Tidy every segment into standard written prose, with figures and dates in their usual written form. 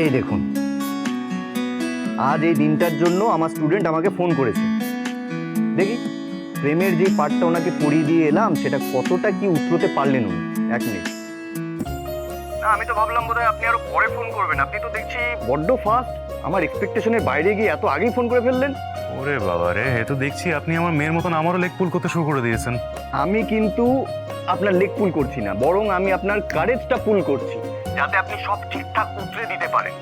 এই দেখুন, আজ এই দিনটার জন্য আমার স্টুডেন্ট আমাকে ফোন করেছে। দেখি প্রেমের যে পার্টটা ওনাকে পড়িয়ে দিয়ে এলাম সেটা কতটা কি উতরোতে পারলেন উনি। 1 মিনিট। না, আমি তো ভাবলাম বোধহয় আপনি আরো পরে ফোন করবেন। আপনি তো দেখছি বড্ড ফাস্ট। আমার এক্সপেকটেশনের বাইরে গিয়ে এত আগেই ফোন করে ফেললেন। ওরে বাবা রে, এ তো দেখছি আপনি আমার মেয়ের মতন আমারও লেগ পুল করতে শুরু করে দিয়েছেন। আমি কিন্তু আপনার লেগ পুল করছি না, বরং আমি আপনার কারেজটা পুল করছি, যাতে আপনি সব ঠিকঠাক উতরে দিতে পারেন।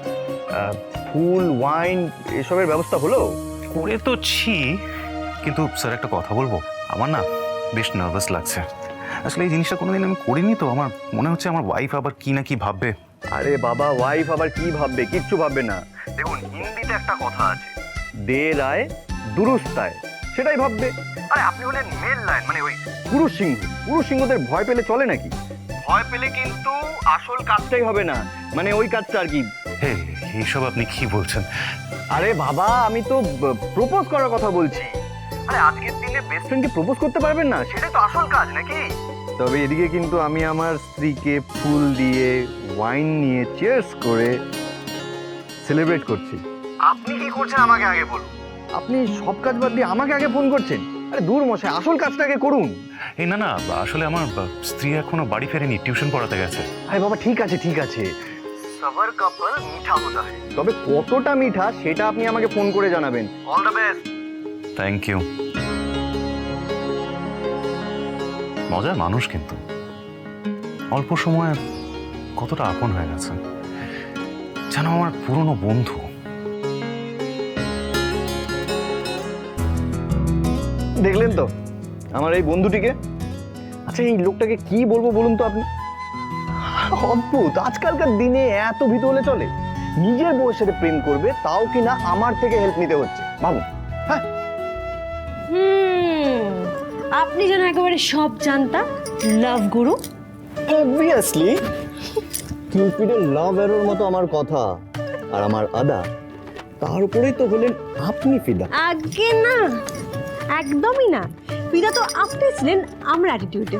ফুল, ওয়াইন এসবের ব্যবস্থা হলো? করে তো ছি, কিন্তু স্যার একটা কথা বলবো, আমার না বেশ নার্ভাস লাগছে। আসলে এই জিনিসটা কোনোদিন আমি করিনি, তো আমার মনে হচ্ছে আমার ওয়াইফ আবার কি না কি ভাববে। আরে বাবা, ওয়াইফ আবার কি ভাববে? কিচ্ছু ভাববে না। দেখুন, হিন্দিতে একটা কথা আছে, দের আয় দুরুস্ত আয়, সেটাই ভাববে। আরে আপনি হলেন মেল লাইন, মানে ওই পুরুষ সিংহ। পুরুষ সিংহদের ভয় পেলে চলে নাকি? ভয় পেলে কিন্তু আসল কাজটাই হবে না, মানে ওই কাজটা আর কি। হে, এইসব আপনি কি বলছেন? আরে বাবা, আমি তো প্রপোজ করার কথা বলছি। আরে আজকের দিনে বেস্ট ফ্রেন্ডকে প্রপোজ করতে পারবেন না, সেটাই তো আসল কাজ নাকি? তবে এদিকে কিন্তু আমি আমার স্ত্রীকে ফুল দিয়ে, ওয়াইন নিয়ে চিয়ার্স করে সেলিব্রেট করছি। আপনি কি করছেন আমাকে আগে বলুন। আপনি সব কাজ বাদ দিয়ে আমাকে আগে ফোন করছেন? আরে দূর মশাই, আসল কাজটা আগে করুন। এই না না, আসলে আমার স্ত্রী এখনো বাড়ি ফেরেনি, টিউশন পড়াতে গেছে। আরে বাবা, ঠিক আছে ঠিক আছে, সবার কাপল মিঠা হতা হয়। তবে কতটা মিঠা সেটা আপনি আমাকে ফোন করে জানাবেন। All the best. Thank you. মজার মানুষ, কিন্তু অল্প সময়ে কতটা আপন হয়ে গেছে, যেন আমার পুরনো বন্ধু। দেখলেন তো আমার এই বন্ধুটিকে? আচ্ছা, এই লোকটাকে কি বলবো বলুন তো আপনি? অদ্ভুত, আজকালকার দিনে এত ভীতু হলে চলে? নিজের বউয়ের সাথে প্রেম করবে, তাও কিনা আমার থেকে হেল্প নিতে হচ্ছে, ভাবুন। হ্যাঁ, আপনি যেন একেবারে সব জানতা লাভ গুরু। অবভিয়াসলি কিউপিডের লাভ এরোর মতো আমার কথা আর আমার আদা, তার উপরেই তো হলেন আপনি ফিদা। আগে না, একদমই না। ফিদা তো আপনি ছিলেন আমার অ্যাটিটিউডে।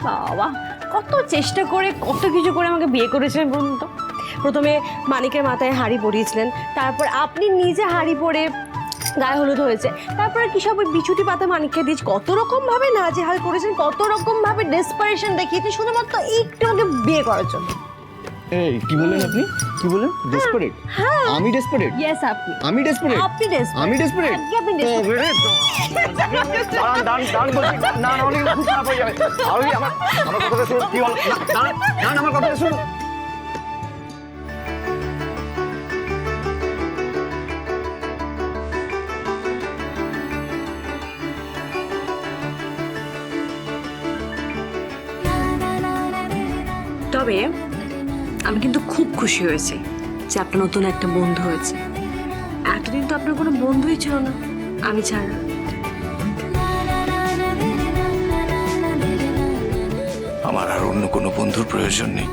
বাবা, কত চেষ্টা করে কত কিছু করে আমাকে বিয়ে করেছিলেন বলুন তো। প্রথমে মানিকের মাথায় হাড়ি পরিয়েছিলেন, তারপর আপনি নিজে হাড়ি পরে গায়ে হলুদ হয়েছে, তারপরে কি সব ওই বিছুটি পাতা মানিককে দিয়েছে, কত রকম ভাবে নাজেহাল করেছেন, কত রকম ভাবে ডেসপারেশন দেখিয়েছেন শুধুমাত্র একটু আগে বিয়ে করার জন্য। এই কি বললেন আপনি? কি বললেন? ডেসপারেট? হ্যাঁ, আমি ডেসপারেট? ইয়েস, আপনি আমি ডেসপারেট? আপনি desperate। আমি ডেসপারেট? আগে আপনি desperate। না না, অনেক খুব খারাপ হয়ে যাবে। আমার কথাটা শুনুন। কি হল? না, আমার কথাটা শুনুন। তবে আমি কিন্তু খুব খুশি হয়েছি যে আপনার নতুন একটা বন্ধু হয়েছে। এতদিন তো আপনার কোনো বন্ধুই ছিল না আমি ছাড়া। আমার আর অন্য কোনো বন্ধুর প্রয়োজন নেই,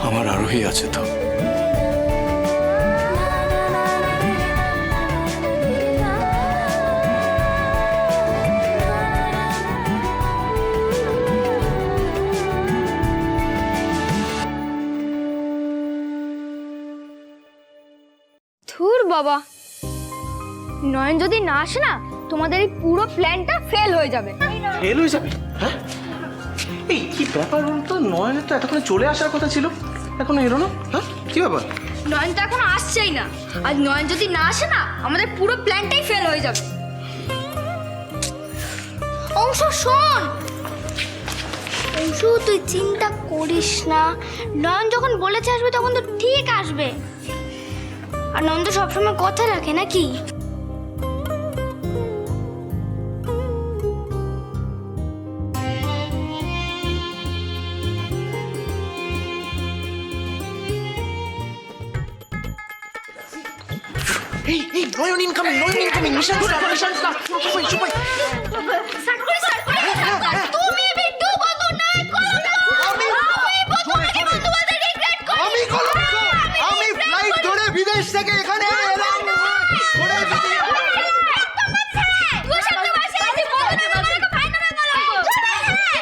আমার আরোহী আছে তো। ধুর বাবা, নয়ন যদি না আসে না, তোমাদের এই পুরো প্ল্যানটা ফেল হয়ে যাবে। ফেল হয়ে যাবে? হ্যাঁ, এই কি ব্যাপার বলুন তো? নয়নের তো এতক্ষণে চলে আসার কথা ছিল, এখনো এলো না। হ্যাঁ, কি ব্যাপার? নয়ন তো এখনো আসছেই না, আর নয়ন যদি না আসে না, আমাদের পুরো প্ল্যানটাই ফেল হয়ে যাবে। অংশ শোন, অংশু তুই চিন্তা করিস না, নয়ন যখন বলেছে আসবে তখন তো ঠিক আসবে। আর নয়ন তো সবসময় কথা রাখে নাকি? এই নয়ন ইনকামিং, নিশান স্টার। সবাই তুমি বিট্টু বন্ধু নাই করো, আমি তোমাদের রিগ্রেট করি। আমি ফ্লাইট ধরে বিদেশ থেকে এখানে এলাম। তুই সব ভাষা আছে বল না, আমাকে ফাইন না বলো।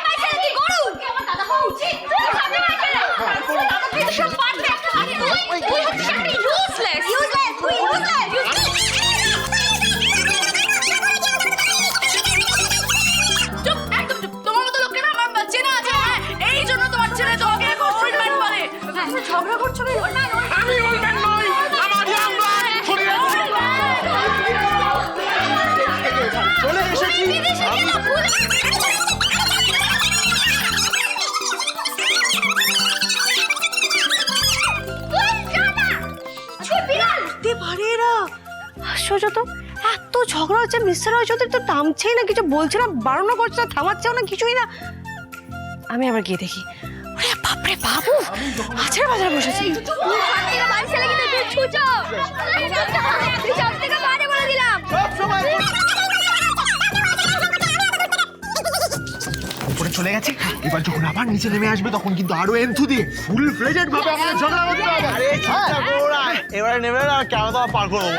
ভাষা কি গরু? আমার দাদা হও উচিত। তুই সব ভাষা না। তুই সব পারবে। ঝগড়া করছো কেন? আমি ওলম্যান নই, আমার ইয়াং ব্লাড শরীরে চলে এসেছি। হতে পারে এরা। আশ্চর্য তো, এত ঝগড়া হচ্ছে, মিস্টার রায় চৌধুরী তো থামছেই না, কিছু বলছে না, বারণও করছে না, থামাচ্ছেও না, কিছুই না। আমি আবার গিয়ে দেখি, ওরে বাপরে বাবু, আছাড় বাজার বসেছে। উপরে চলে গেছে, এবার যখন আবার নিচে নেমে আসবে তখন কিন্তু আরো এন্থু দিয়ে ফুল ফ্লেজেড ভাবে আমাদের ঝগড়া করতে হবে। আরে চিন্তা করো না, এবারে নেমে না কেন তো পার করবো।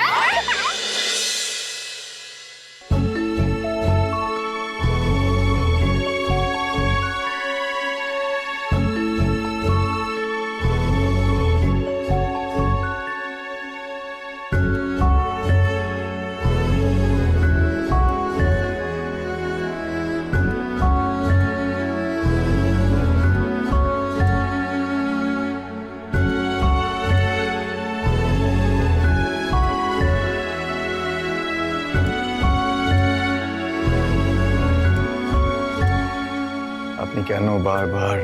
আপনি কেন বারবার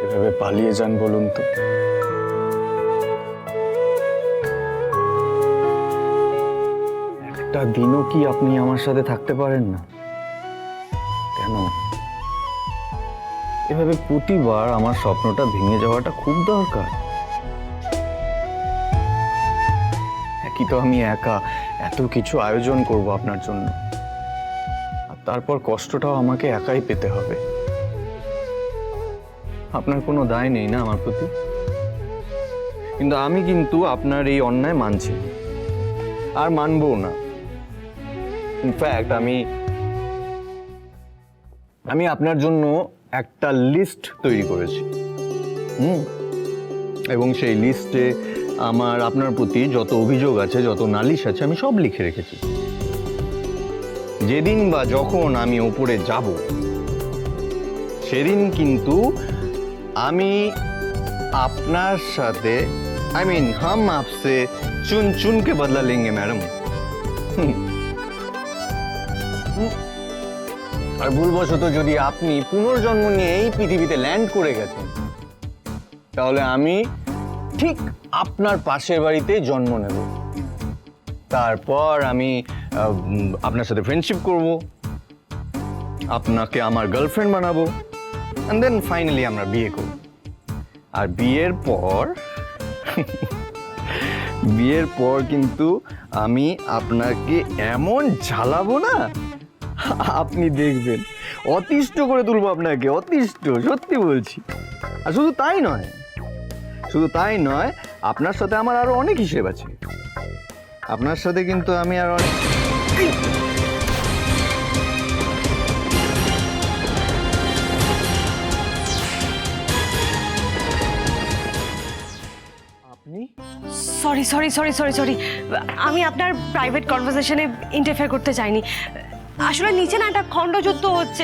এভাবে পালিয়ে যান বলুন তো? একটা দিনও কি আপনি আমার সাথে থাকতে পারেন না? কেন এভাবে প্রতিবার আমার স্বপ্নটা ভেঙে যাওয়াটা খুব দরকার? একই তো আমি একা এত কিছু আয়োজন করব আপনার জন্য, আর তারপর কষ্টটাও আমাকে একাই পেতে হবে। আপনার কোনো দায় নেই না আমার প্রতি, কিন্তু আমি কিন্তু আপনার এই অন্যায় মানছি আর মানবও না। ইনফ্যাক্ট আমি আপনার জন্য একটা লিস্ট তৈরি করেছি, এবং সেই লিস্টে আপনার প্রতি যত অভিযোগ আছে, যত নালিশ আছে, আমি সব লিখে রেখেছি। যেদিন বা যখন আমি ওপরে যাব সেদিন কিন্তু আমি আপনার সাথে হাম আপসে চুন চুন কে বদলা লেঙ্গে ম্যাডাম। আর ভুলবশত যদি আপনি পুনর্জন্ম নিয়ে এই পৃথিবীতে ল্যান্ড করে গেছেন, তাহলে আমি ঠিক আপনার পাশের বাড়িতে জন্ম নেব। তারপর আমি আপনার সাথে ফ্রেন্ডশিপ করব, আপনাকে আমার গার্লফ্রেন্ড বানাবো, and then ফাইনালি আমরা বিয়ে করব। আর বিয়ের পর কিন্তু আমি আপনাকে এমন ঝালাবো না, আপনি দেখবেন, অতিষ্ঠ করে তুলবো আপনাকে, অতিষ্ঠ, সত্যি বলছি। আর শুধু তাই নয়, আপনার সাথে আমার আরো অনেক হিসেব আছে। আপনার সাথে কিন্তু আমি আর অনেক sorry sorry sorry sorry sorry, আমি আপনার প্রাইভেট কনভারসেশনে ইন্টারফেয়ার করতে চাইনি। আসলে নিচে না একটা খণ্ডযুদ্ধ হচ্ছে,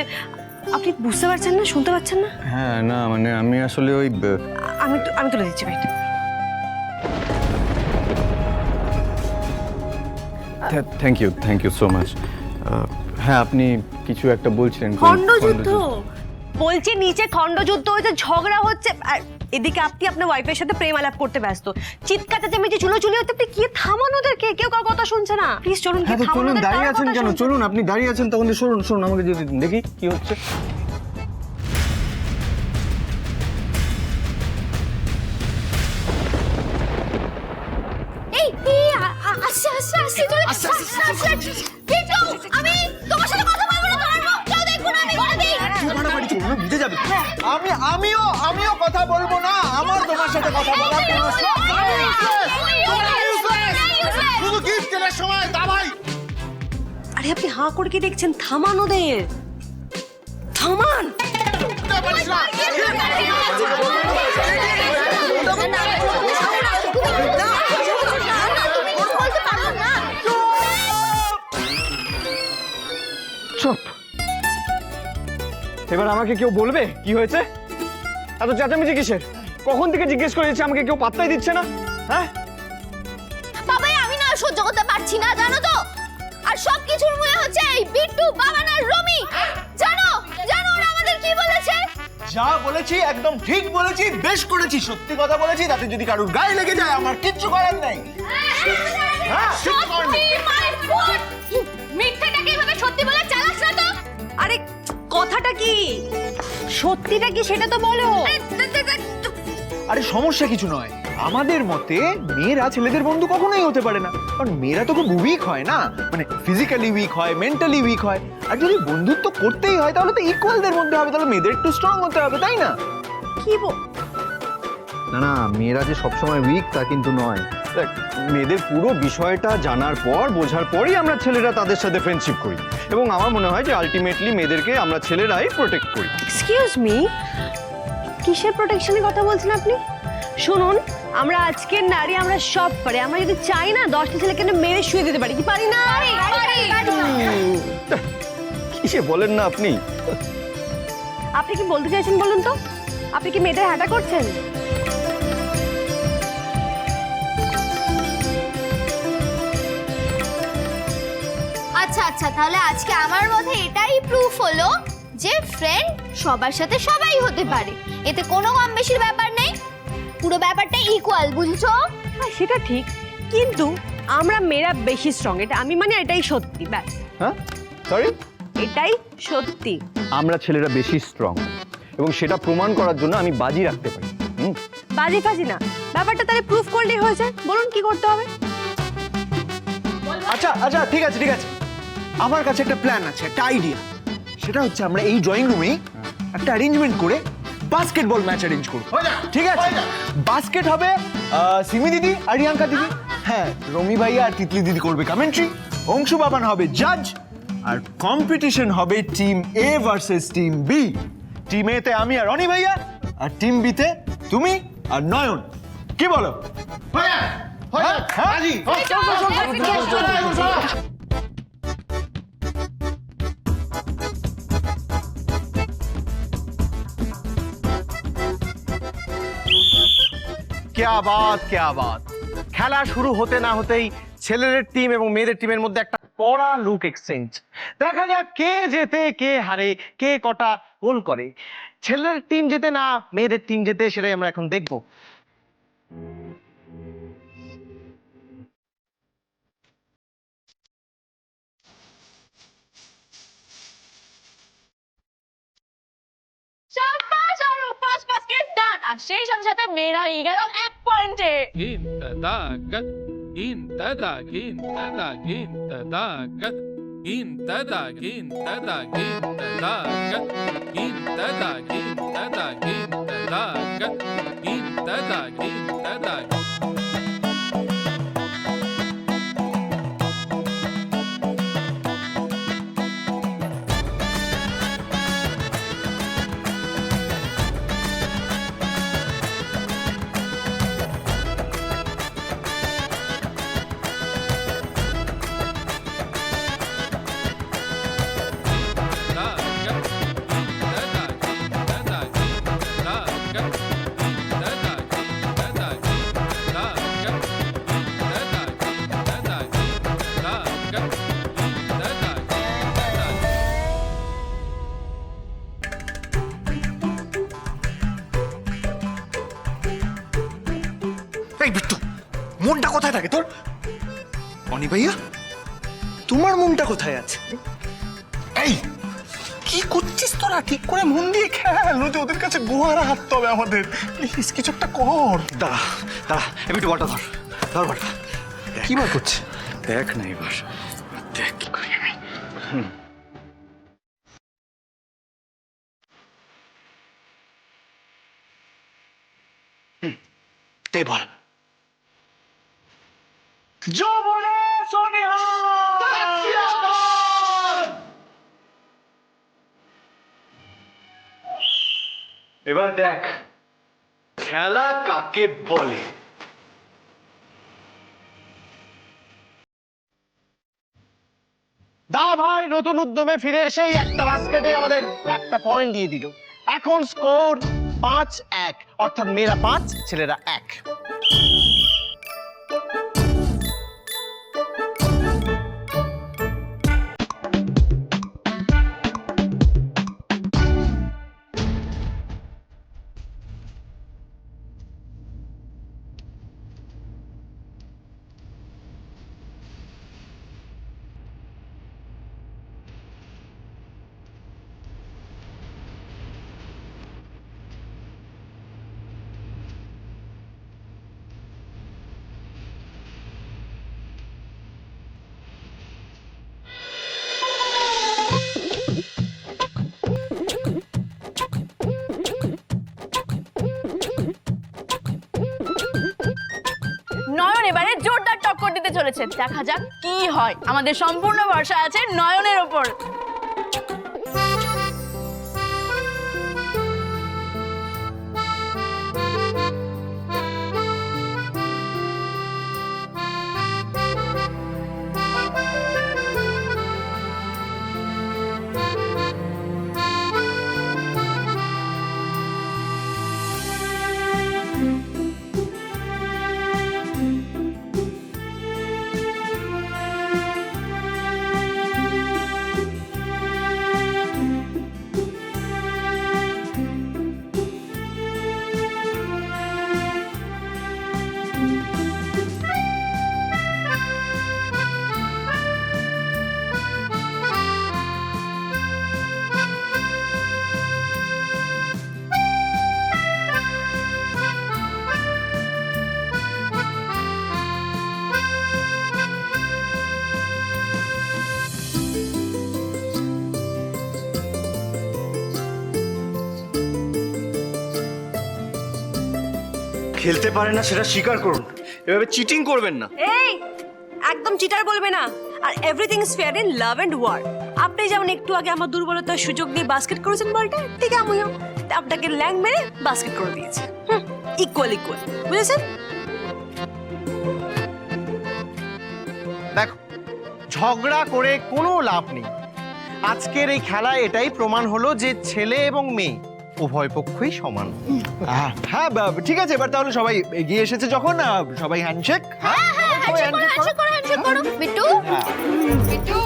আপনি বুঝতে পারছেন না, শুনতে পাচ্ছেন না? হ্যাঁ, না মানে আমি আসলে ওই আমি তুলে দিচ্ছি ভাইটা। Thank you so much. হ্যাঁ, আপনি কিছু একটা বলছিলেন। খণ্ডযুদ্ধ বলছি, নিচে খণ্ডযুদ্ধ হচ্ছে, ঝগড়া হচ্ছে, আর এদিকে আপনি আপনার ওয়াইফের সাথে প্রেম আলাপ করতে ব্যস্ত, চিৎকার চেঁচামেচি চুলোচুলি হতে। আপনি কি থামান ওদেরকে, কেউ কার কথা শুনছে না। প্লিজ চলুন, হ্যাঁ তো চলুন, দাঁড়িয়ে আছেন কেন? চলুন, আপনি দাঁড়িয়ে আছেন তখন শুনুন আমাকে যদি দেখি কি হচ্ছে। আসছি আমি তোমার সাথে কথা বলবো না, কেউ দেখবো না, আমি বলে দিই। বুঝে যাবে। আমিও কথা বলবো না, আমার তোমার সাথে কথা বলার কোনো শখ নেই। শুধু গিফট কেনার সময় দাবাই। আরে আপনি হাঁ করে কি দেখছেন? থামান ওদের, থামান। চুপ। এবার আমাকে কেউ বলবে কি হয়েছে? এত চেঁচামেচি কিসের? কখন থেকে জিজ্ঞেস করে যাচ্ছে, আমাকে কেউ পাত্তাই দিচ্ছে না। হ্যাঁ, বাবাই আমি না সহ্য করতে পারছি না, জানো তো। আর সব কিছুর মূলে হচ্ছে এই বিট্টু, বাবান আর রমি। জানো জানো ওরা আমাদের কি বলেছে? যা বলেছি একদম ঠিক বলেছি, বেশ করেছি, সত্যি কথা বলেছি। তাতে যদি কারুর গায়ে লেগে যায় আমার কিচ্ছু করার নেই। হ্যাঁ, কিচ্ছু করার নেই। মিথ্যাটাকে এভাবে সত্যি বলে চালাস না তো। আরে কথাটা কি, সত্যিটা কি সেটা তো বলো। আরে সমস্যা কিছু নয়, আমাদের মতে মেয়েরা ছেলেদের বন্ধু কখনোই হতে পারে না, কারণ মেয়েরা তো খুব উইক হয় না, মানে ফিজিক্যালি উইক হয়, মেন্টালি উইক হয়। আর যদি বন্ধুত্ব করতেই হয় তাহলে তো ইকুয়ালদের মধ্যে হবে, তাহলে মেয়েদের একটু স্ট্রং হতে হবে, তাই না? কি না না, মেয়েরা যে সবসময় উইক তা কিন্তু নয়। দেখ, মেয়েদের পুরো বিষয়টা জানার পর, বোঝার পরই আমরা ছেলেরা তাদের সাথে ফ্রেন্ডশিপ করি, এবং আমার মনে হয় যে আলটিমেটলি মেয়েদেরকে আমরা ছেলেরাই প্রোটেক্ট করি। এক্সকিউজ মি, কিসের প্রোটেকশনের কথা বলছেন আপনি? শুনুন, আমরা আজকের নারী, আমরা সব পারি। আমরা যদি চাই না 10টা ছেলেকে মেরে শুয়ে দিতে পারি, কি পারি না? কিসে বলেন না আপনি? আপনি কি বলতে চাইছেন বলুন তো? আপনি কি মেয়েদের হাঁটা করছেন? আচ্ছা আচ্ছা, তাহলে আজকে আমার মতে এটাই প্রুফ হলো যে ফ্রেন্ড সবার সাথে সবাই হতে পারে, এতে কোনো কম বেশির ব্যাপার নেই, পুরো ব্যাপারটা ইকুয়াল, বুঝছো? হ্যাঁ, সেটা ঠিক, কিন্তু আমরা মেয়েরা বেশি স্ট্রং, এটা আমি মানে এটাই সত্যি, ব্যাস হ্যাঁ, সরি, এটাই সত্যি। আমরা ছেলেরা বেশি স্ট্রং, এবং সেটা প্রমাণ করার জন্য আমি বাজি রাখতে পারি। বাজি ফাজি না, ব্যাপারটা তাহলে প্রুফ করলেই হয়ে যায়। বলুন কি করতে হবে? আচ্ছা আচ্ছা, ঠিক আছে ঠিক আছে, আমার কাছে একটা প্ল্যান আছে, একটা আইডিয়া। সেটা হচ্ছে আমরা এই ড্রয়িং রুমে একটা অ্যারেঞ্জমেন্ট করে বাস্কেটবল ম্যাচ অ্যারেঞ্জ করব, ঠিক আছে? বাস্কেট হবে সিমি দিদি আর রিয়াঙ্কা দিদি, হ্যাঁ, রমি ভাইয়া আর তিতলি দিদি করবে কমেন্ট্রি, অংশু বাবান হবে জাজ, আর কম্পিটিশন হবে টিম এ ভার্সেস টিম বি। টিম এ তে আমি আর রনি ভাইয়া, আর টিম বি তে তুমি আর নয়ন। কি বলো? হ্যাঁ, রাজি। क्या बात क्या बात। খেলা শুরু হতে না হতেই ছেলেদের টিম এবং মেয়েদের টিমের মধ্যে একটা কড়া লুক এক্সচেঞ্জ। দেখা যাক কে জেতে কে হারে, কে কটা গোল করে। ছেলেদের টিম জেতে না মেয়েদের টিম জেতে, সেটাই আমরা এখন দেখবো। আর সেই সাথে সাথে মেয়েরা এগিয়ে গেল 1 পয়েন্টে। এই বিট্টু, মনটা কোথায় থাকে তোর? অনি ভাইয়া, তোমার মনটা কোথায় আছে? এই কি করছিস তোরা? ঠিক করে মন দিয়ে খেল, নয়তো ওদের কাছে গোহারা হাঁটতে হবে আমাদের। প্লিজ কিছু একটা কর। দাঁড়া দাঁড়া, বিট্টু বলটা ধর, ধর বলটা। কি বার করছে? দেখ না এবার, দেখ কি করি আমি। তে বল। এবার দেখ খেলা কাকে বলে। দা ভাই নতুন উদ্যমে ফিরে এসেই একটা বাস্কেটে আমাদের একটা পয়েন্ট দিয়ে দিল। এখন স্কোর 5-1, অর্থাৎ মেয়েরা 5 ছেলেরা 1। নয়ন এবারে জোরদার টক্কর দিতে চলেছে, দেখা যাক কি হয়। আমাদের সম্পূর্ণ ভরসা আছে নয়নের ওপর। খেলতে পারে না সেটা স্বীকার করুন, এভাবে চিটিং করবেন না। এই একদম চিটার বলবে না। আর everything is fair in love and war. আপনি যেমন একটু আগে আমার দুর্বলতার সুযোগ দিয়ে বাস্কেট করেছেন বলটা, ঠিক আমিও আপনাকে ল্যাং মেরে বাস্কেট করে দিয়েছি। ইকুয়াল ইকুয়াল, বুঝেছেন? দেখো, ঝগড়া করে কোনো লাভ নেই। আজকের এই খেলায় এটাই প্রমাণ হলো যে ছেলে এবং মেয়ে উভয় পক্ষই সমান। হ্যাঁ ঠিক আছে, এবার তাহলে সবাই এগিয়ে এসেছে যখন সবাই হ্যান্ডশেক। হ্যাঁ হ্যান্ডশেক করো বিট্টু। বিট্টু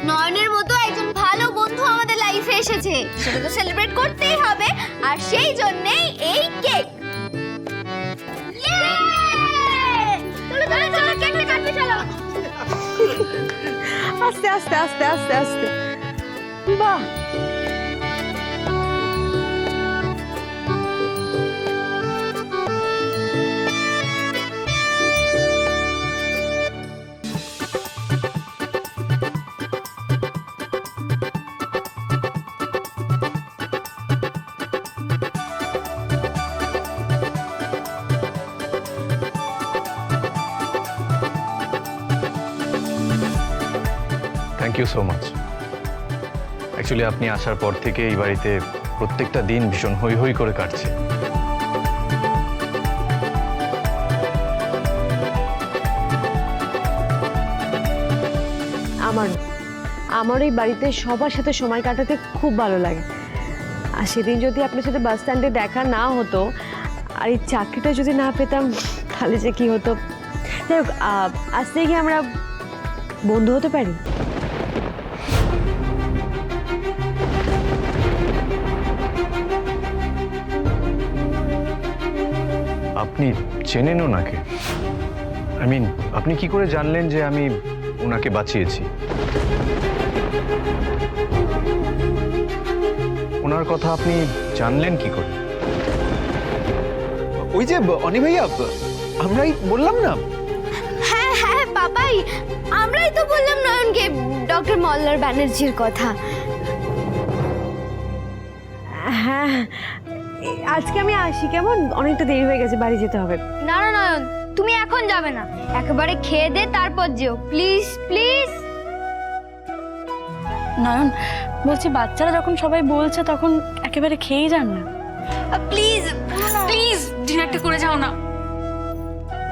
নয়নের মতো একজন ভালো বন্ধু আমাদের লাইফে এসেছে, সেটা তো সেলিব্রেট করতেই হবে, আর সেই জন্যই এই কেক। চলো চলো চলো, কেকটা কাটতে চলো। আস্তে আস্তে আস্তে আস্তে আস্তে। বাহ, thank you so much. Actually আপনি আসার পর থেকে এই বাড়িতে প্রত্যেকটা দিন ভীষণ হৈ হৈ করে কাটছে। আমার এই বাড়িতে সবার সাথে সময় কাটাতে খুব ভালো লাগে। আর সেদিন যদি আপনার সাথে বাস স্ট্যান্ডে দেখা না হতো আর এই চাকরিটা যদি না পেতাম, তাহলে যে কি হতো। যাই হোক, আজ থেকে কি আমরা বন্ধু হতে পারি? আপনি চেনেন ওনাকে? আই মিন, আপনি কি করে জানলেন যে আমি ওনাকে বাঁচিয়েছি? ওনার কথা আপনি জানলেন কি করে? ওই যে অনি ভাইয়া, আমরাই বললাম না। হ্যাঁ হ্যাঁ বাবাই, আমরাই তো বললাম নয়নকে ডক্টর মল্লার ব্যানার্জির কথা। হ্যাঁ, আজকে আমি আসি কেমন? অনেকটা দেরি হয়ে গেছে, বাড়ি যেতে হবে। না না নয়ন, তুমি এখন যাবে না, একেবারে খেয়ে দে তারপর যেও, প্লিজ প্লিজ। নয়ন, বলছি বাচ্চারা যখন সবাই বলছে তখন একেবারে খেয়েই যান না। প্লিজ প্লিজ ডিনারটা করে যাও না।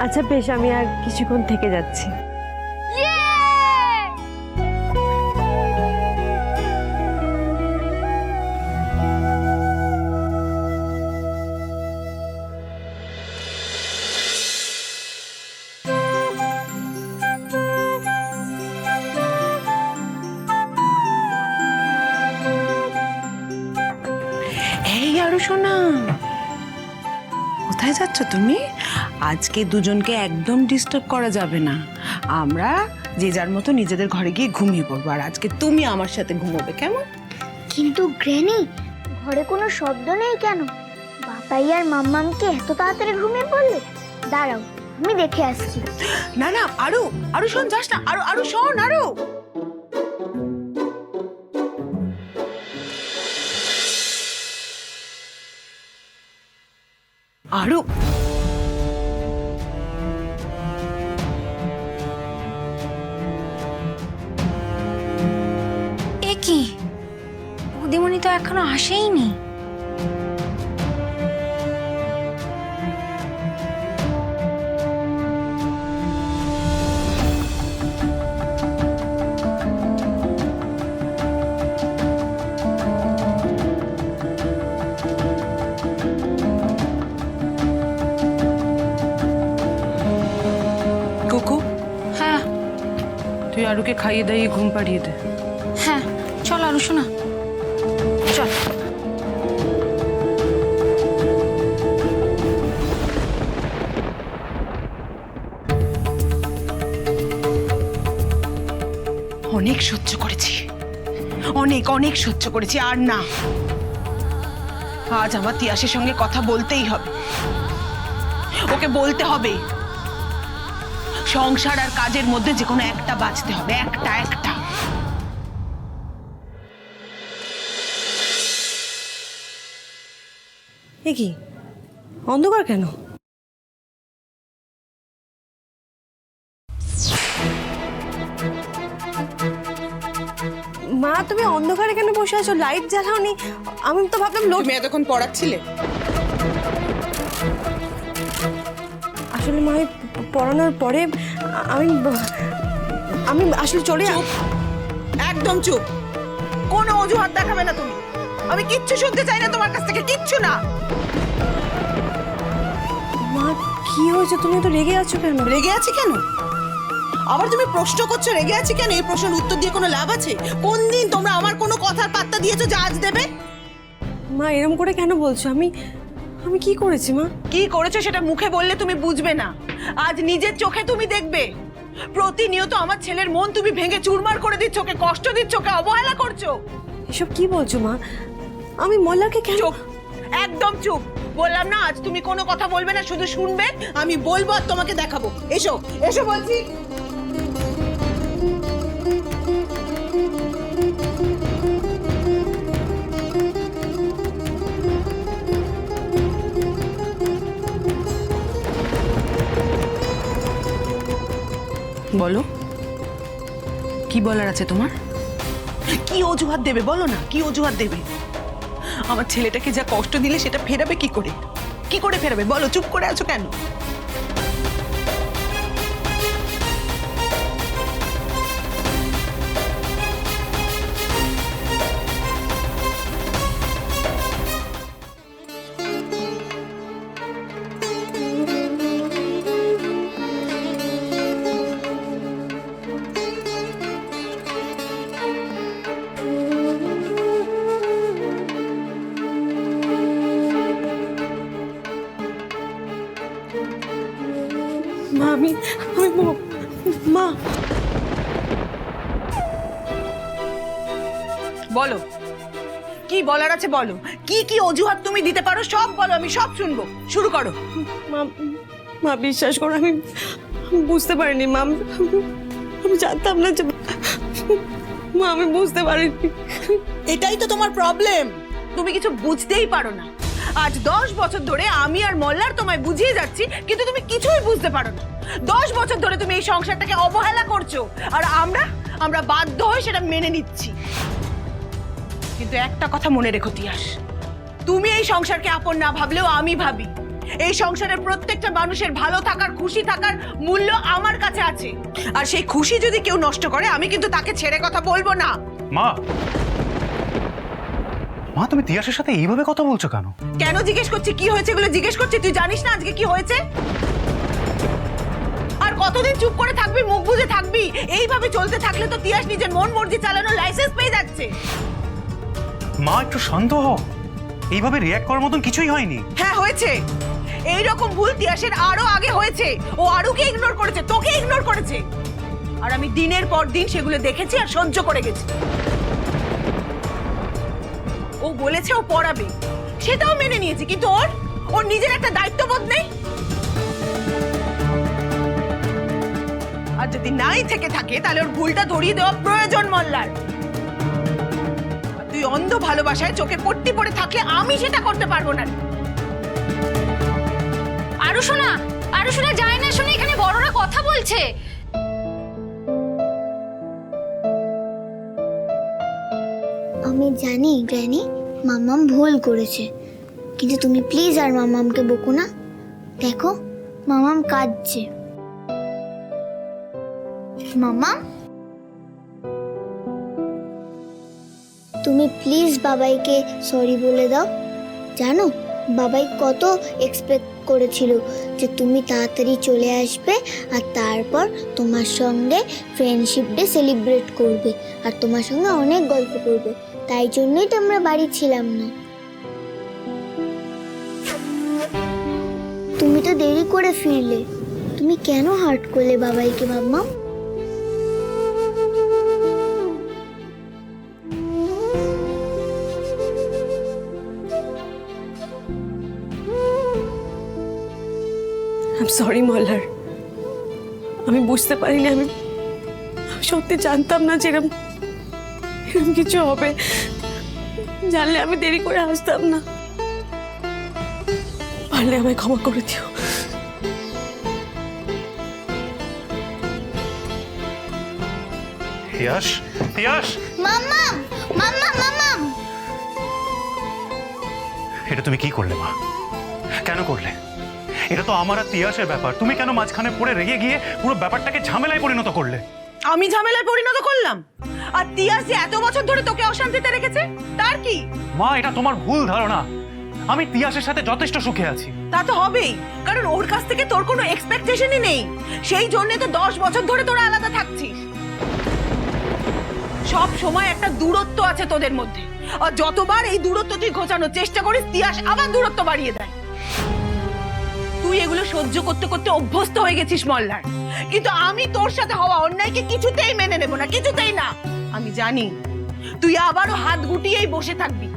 আচ্ছা বেশ, আমি আর কিছুক্ষণ থেকে যাচ্ছি। এই আরো শোনা, কোথায় যাচ্ছ তুমি? আজকে দুজনকে একদম ডিস্টার্ব করা যাবে না। আমরা যে যার মতো নিজেদের ঘরে গিয়ে ঘুমিয়ে পড়বো, আর আজকে তুমি আমার সাথে ঘুমোবে, কেমন? কিন্তু গ্র্যানি, ঘরে কোনো শব্দ নেই কেন? বাবাই আর মাম্মামকে এত তাড়াতাড়ি ঘুমিয়ে পড়লে? দাঁড়াও, আমি দেখে আসছি। না না, আরো আরো শোন, যাস না, আরো আরো শোন, আরো। আরো এ কি, বৌদিমণি তো এখনো আসেইনি। কুকু, হ্যাঁ তুই আরুকে খাইয়ে দাইয়ে ঘুম পাড়িয়ে দে। হ্যাঁ, চল আরো শোনা, চল। অনেক সহ্য করেছি, অনেক অনেক সহ্য করেছি, আর না। আজ আমার তিয়াসের সঙ্গে কথা বলতেই হবে, ওকে বলতে হবে সংসার আর কাজের মধ্যে যে কোনো একটা বাঁচতে হবে, একটা একটা। এ কি, অন্ধকার কেন? মা, তুমি অন্ধকারে কেন বসে আছো? লাইট জ্বালাওনি? আমি তো ভাবলাম লোক। তুমি এতক্ষণ পড়াচ্ছিলে? আসলে মা, আমি পড়ানোর পরে আমি আমি আসলে চলে একদম চুপ, কোনো অজুহাত দেখাবে না তুমি। আমি কিচ্ছু শুনতে চাই না তোমার কাছ থেকে, কিচ্ছু না। মা, কি হয়েছে? তুমি তো রেগে আছো কেন? রেগে আছি কেন? আবার তুমি প্রশ্ন করছো, রেগে আছি কেন? এই প্রশ্নের উত্তর দিয়ে কোনো লাভ আছে? কোন দিন তোমরা আমার কোনো কথার পাত্তা দিয়েছো যে আজ দেবে? মা এরকম করে কেন বলছো? আমি আমি কি করেছি মা? কি করেছো সেটা মুখে বললে তুমি বুঝবে না, আজ নিজের চোখে তুমি দেখবে। প্রতিনিয়ত আমার ছেলের মন তুমি ভেঙে চুরমার করে দিচ্ছ, ওকে কষ্ট দিচ্ছ, ওকে অবহেলা করছো। এসব কি বলছো মা? আমি মল্লারকে কেন? চুপ, একদম চুপ। বললাম না আজ তুমি কোনো কথা বলবে না, শুধু শুনবে। আমি বলবো আর তোমাকে দেখাবো। এসো এসো বলছি। বলো, কি বলার আছে তোমার? কি অজুহাত দেবে বলো না, কি অজুহাত দেবে? আমার ছেলেটাকে যা কষ্ট দিলে সেটা ফেরাবে কি করে? কি করে ফেরাবে বলো? চুপ করে আছো কেন? মা আমি মা বলো, কি বলার আছে বলো। কি কি অজুহাত তুমি দিতে পারো সব বলো, আমি সব শুনবো। শুরু করো। মা মা বিশ্বাস করো, আমি বুঝতে পারিনি মা। আমি জানতাম না যে মা, আমি বুঝতে পারিনি। এটাই তো তোমার প্রবলেম, তুমি কিছু বুঝতেই পারো না। আজ 10 বছর ধরে আমি আর মল্লার তোমায় বুঝিয়ে যাচ্ছি, কিন্তু তুমি কিছুই বুঝতে পারো না। 10 বছর ধরে তুমি এই সংসারটাকে অবহেলা করছো, আর আমরা বাধ্য হয়ে সেটা মেনে নিচ্ছি। কিন্তু একটা কথা মনে রেখো তিয়াস, তুমি এই সংসারকে আপন না ভাবলেও আমি ভাবি। এই সংসারের প্রত্যেকটা মানুষের ভালো থাকার, খুশি থাকার মূল্য আমার কাছে আছে। আর সেই খুশি যদি কেউ নষ্ট করে, আমি কিন্তু তাকে ছেড়ে কথা বলবো না। মা, মা তুমি তিয়াসের সাথে এইভাবে কথা বলছো কেন? কেন জিজ্ঞেস করছি? কি হয়েছে এগুলো জিজ্ঞেস করছি? তুই জানিস না আজকে কি হয়েছে? আর কতদিন চুপ করে থাকবি, মুখ বুজে থাকবি? এইভাবে চলতে থাকলে তো তিয়াস নিজের মন মর্জি চালানোর লাইসেন্স পেয়ে যাচ্ছে। মা একটু শান্ত হও, এইভাবে রিয়্যাক্ট করার মতন কিছুই হয়নি। হ্যাঁ হয়েছে। এইরকম ভুল তিয়াসের আরো আগে হয়েছে। ও আরুকে ইগনোর করেছে, তোকে ইগনোর করেছে, আর আমি দিনের পর দিন সেগুলো দেখেছি আর সহ্য করে গেছি। ও বলেছে ও পড়াবে, সেটাও মেনে নিয়েছি, কিন্তু ওর নিজের একটা দায়িত্ববোধ নেই। আর যদি নাই থেকে থাকে তাহলে ওর ভুলটা ধরিয়ে দেওয়া প্রয়োজন মল্লার। আর তুই অন্ধ ভালোবাসায় চোখে পট্টি পড়ে থাকলে আমি সেটা করতে পারবো না। আরু শোনা যায় না, শোনা এখানে বড়রা কথা বলছে। আমি জানি গ্র্যানি, মামাম ভুল করেছে, কিন্তু তুমি প্লিজ আর মামামকে বকো না। দেখো মামাম কাঁদছে। মামাম, তুমি প্লিজ বাবাইকে সরি বলে দাও। জানো বাবাই কত এক্সপেক্ট করেছিল যে তুমি তাড়াতাড়ি চলে আসবে, আর তারপর তোমার সঙ্গে ফ্রেন্ডশিপ ডে সেলিব্রেট করবে, আর তোমার সঙ্গে অনেক গল্প করবে। তাই জন্যই তো আমরা বাড়ি ছিলাম না। তুমি তো দেরি করে ফিরলে, তুমি কেন হার্ট করলে বাবাইকে মাম্মা? আই এম সরি মল্লার, আমি বুঝতে পারিনি। আমি সত্যি জানতাম না যে এরকম কিছু হবে। জানলে আমি দেরি করে আসতাম না। পারলে আমায় ক্ষমা করে দিও। তিয়াস, তিয়াস, মাম্মাম, মাম্মাম, মাম্মাম। এটা তুমি কি করলে মা? কেন করলে? এটা তো আমার আর তিয়াসের ব্যাপার, তুমি কেন মাঝখানে পড়ে রেগে গিয়ে পুরো ব্যাপারটাকে ঝামেলায় পরিণত করলে? আমি ঝামেলায় পরিণত করলাম? আর তিয়াস যে এত বছর ধরে তোকে অশান্তিতে রেখেছে তার কি? মা এটা তোমার ভুল ধারণা। আমি তিয়াসের সাথে যথেষ্ট সুখে আছি। তা তো হবেই, কারণ ওর কাছ থেকে তোর কোনো এক্সপেকটেশনই নেই, সেই জন্য তো 10 বছর ধরে তোরা আলাদা থাকছিস। সব সময় একটা দূরত্ব আছে তোদের মধ্যে, আর যতবার এই দূরত্ব তুই ঘোচানোর চেষ্টা করিস, তিয়াস আবার দূরত্ব বাড়িয়ে দেয়। তুই এগুলো সহ্য করতে করতে অভ্যস্ত হয়ে গেছিস মল্লার, কিন্তু আমি তোর সাথে হওয়া অন্যায়কে কিছুতেই মেনে নেব না, কিছুতেই না। আমি জানি তুই আবারও হাত গুটিয়েই বসে থাকবি,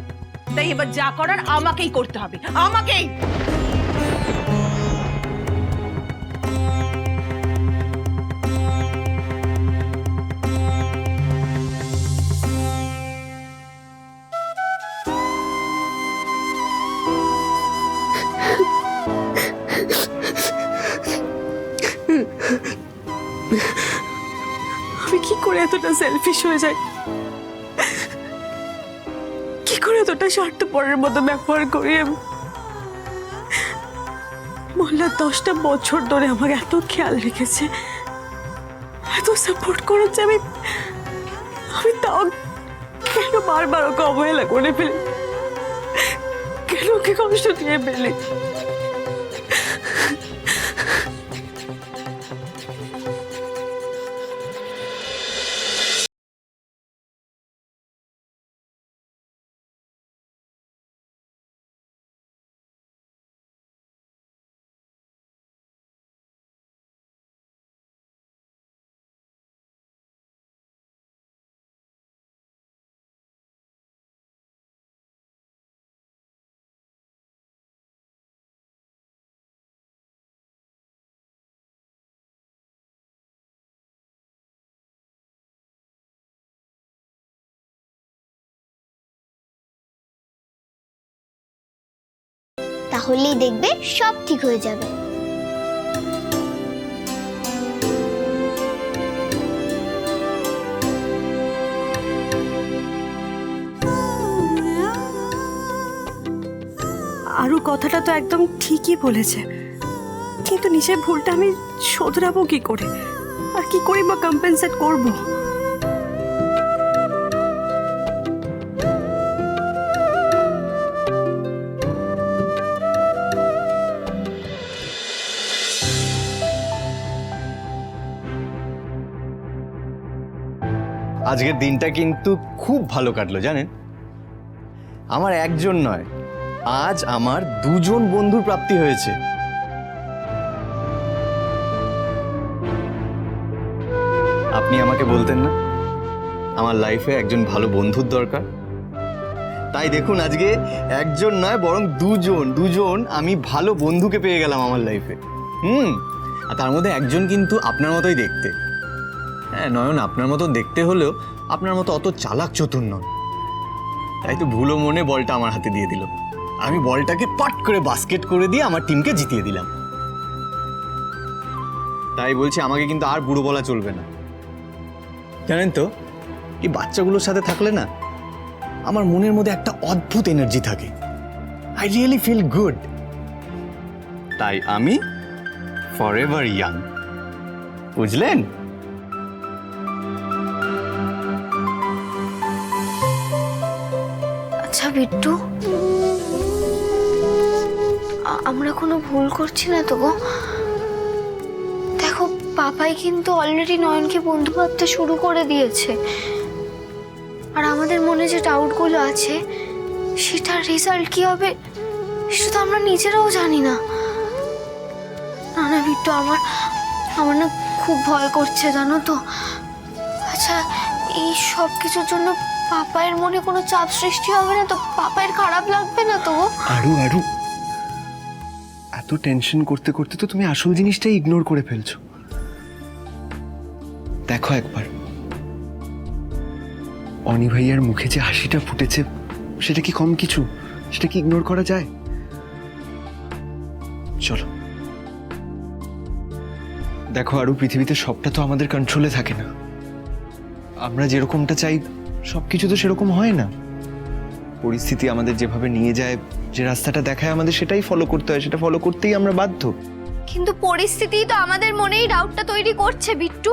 তাই এবার যা করার আমাকেই করতে হবে, আমাকেই। আমি কি করে এতটা সেলফিশ হয়ে যাই, কি করে এতটা স্বার্থপরের মতো ব্যবহার করি আমি। মোল্লা 10টা বছর ধরে আমাকে এত খেয়াল রেখেছে, এত সাপোর্ট করেছে, আমি তাও কেন বারবার ওকে অবহেলা করে ফেলি, কেন ওকে কষ্ট দিয়ে ফেলি। তাহলেই দেখবে সব ঠিক হয়ে যাবে। আরও কথাটা তো একদম ঠিকই বলেছে, কিন্তু নিজের ভুলটা আমি শোধরাবো কি করে, আর কি করে বা কম্পেনসেট করবো। আজকের দিনটা কিন্তু খুব ভালো কাটলো জানেন। আমার একজন নয়, আজ আমার 2জন বন্ধুর প্রাপ্তি হয়েছে। আপনি আমাকে বলতেন না আমার লাইফে একজন ভালো বন্ধুর দরকার, তাই দেখুন আজকে একজন নয় বরং 2জন আমি ভালো বন্ধুকে পেয়ে গেলাম আমার লাইফে। আর তার মধ্যে একজন কিন্তু আপনার মতোই দেখতে। হ্যাঁ নয়ন, আপনার মতো দেখতে হলেও আপনার মতো অত চালাক চতুর নন, তাই তো ভুলো মনে বলটা আমার হাতে দিয়ে দিল। আমি বলটাকে পাট করে বাস্কেট করে দিয়ে আমার টিমকে জিতিয়ে দিলাম। তাই বলছি আমাকে কিন্তু আর বুড়ো বলা চলবে না, জানেন তো এই বাচ্চাগুলোর সাথে থাকলে না আমার মনের মধ্যে একটা অদ্ভুত এনার্জি থাকে, আই রিয়েলি ফিল গুড। তাই আমি ফরএভার ইয়াং, বুঝলেন? আচ্ছা বিট্টু, আমরা কোনো ভুল করছি না তো গো? দেখো পাপাই কিন্তু অলরেডি নয়নকে বন্ধু ভাবতে শুরু করে দিয়েছে, আর আমাদের মনে যে ডাউটগুলো আছে সেটার রেজাল্ট কি হবে সেটা তো আমরা নিজেরাও জানি না। না না বিট্টু, আমার না খুব ভয় করছে জানো তো। আচ্ছা এই সব কিছুর জন্য পাপায়ের মনে কোনো চাপ সৃষ্টি হবে না তো? পাপায়ের খারাপ লাগবে না তো? আরু এত টেনশন করতে করতে তো তুমি আসল জিনিসটাই ইগনোর করে ফেলছো। দেখো একবার অনি ভাইয়ার মুখে যে হাসিটা ফুটেছে সেটা কি কম কিছু? সেটা কি ইগনোর করা যায়? চলো দেখো আরু, পৃথিবীতে সবটা তো আমাদের কন্ট্রোলে থাকে না। আমরা যেরকমটা চাই সবকিছু তো সেরকম হয় না। পরিস্থিতি আমাদের যেভাবে নিয়ে যায়, যে রাস্তাটা দেখায় আমাদের সেটাই ফলো করতে হয়, সেটা ফলো করতেই আমরা বাধ্য। কিন্তু পরিস্থিতি তো আমাদের মনেই ডাউটটা তৈরি করছে বিট্টু।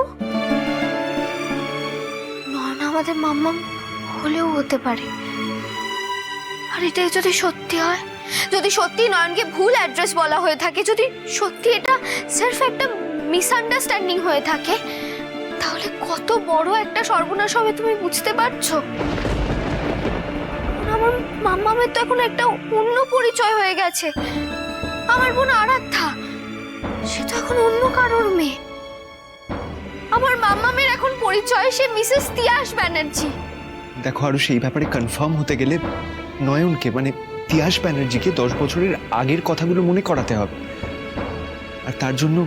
নয়ন আমাদের মাম্মাম হলেও হতে পারে, আর এটাই যদি সত্যি হয় যদি সত্যি নয়নকে ভুল অ্যাড্রেস বলা হয়ে থাকে, যদি সত্যি এটা সির্ফ একটা মিসআন্ডারস্ট্যান্ডিং হয়ে থাকে, তাহলে কত বড় একটা সর্বনাশ হবে তুমি বুঝতে পারছো? আমার মাম্মামের তো এখন একটা অন্য পরিচয় হয়ে গেছে। আমার বোন আরাধ্যা, সে তো এখন অন্য কারোর মেয়ে। আমার মাম্মামের এখন পরিচয় সে মিসেস তিয়াস ব্যানার্জি। দেখো, আরো সেই ব্যাপারে কনফার্ম হতে গেলে নয়নকে মানে তিয়াস ব্যানার্জিকে 10 বছরের আগের কথাগুলো মনে করাতে হবে। আর তার জন্য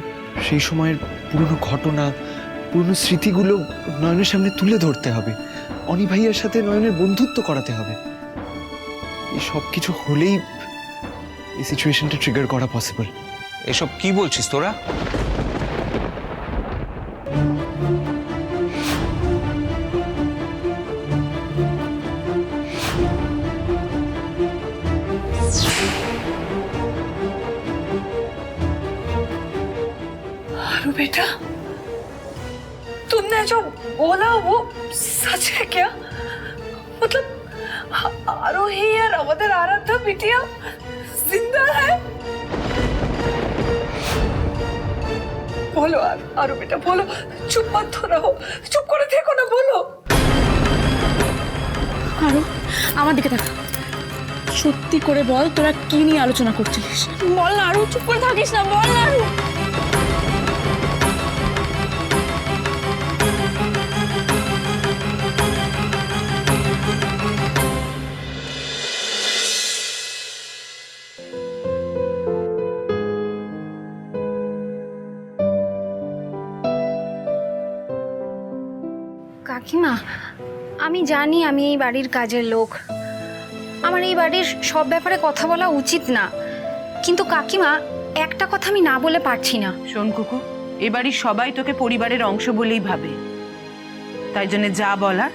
সেই সময়ের পুরনো ঘটনা, পুরনো স্মৃতিগুলো নয়নের সামনে তুলে ধরতে হবে। অনি ভাইয়ের সাথে নয়নের বন্ধুত্ব করাতে হবে। এই সব কিছু হলেই এই সিচুয়েশনটা ট্রিগার করা পসিবল। এসব কি বলছিস তোরা? आरू बेटा, तुमने जो बोला वो सच है क्या? मतलब आरोही और अवधर आराध्या बिटिया जिंदा है? बोलो आरू बेटा, बोलो, चुप मत हो रहो, चुप করে থেকো না, বলো। আরো আমার দিকে তাকা, সত্যি করে বল তোরা কি নিয়ে আলোচনা করছিস? বল না আরো, চুপ করে থাকিস না, বল না আরো। কাকিমা, আমি জানি আমি এই বাড়ির কাজের লোক, আমার এই বাড়ির সব ব্যাপারে কথা বলা উচিত না, কিন্তু কাকিমা একটা কথা আমি না বলে পারছি না। শোন কুকু, এ বাড়ির সবাই তোকে পরিবারের অংশ বলেই ভাবে, তাই জন্য যা বলার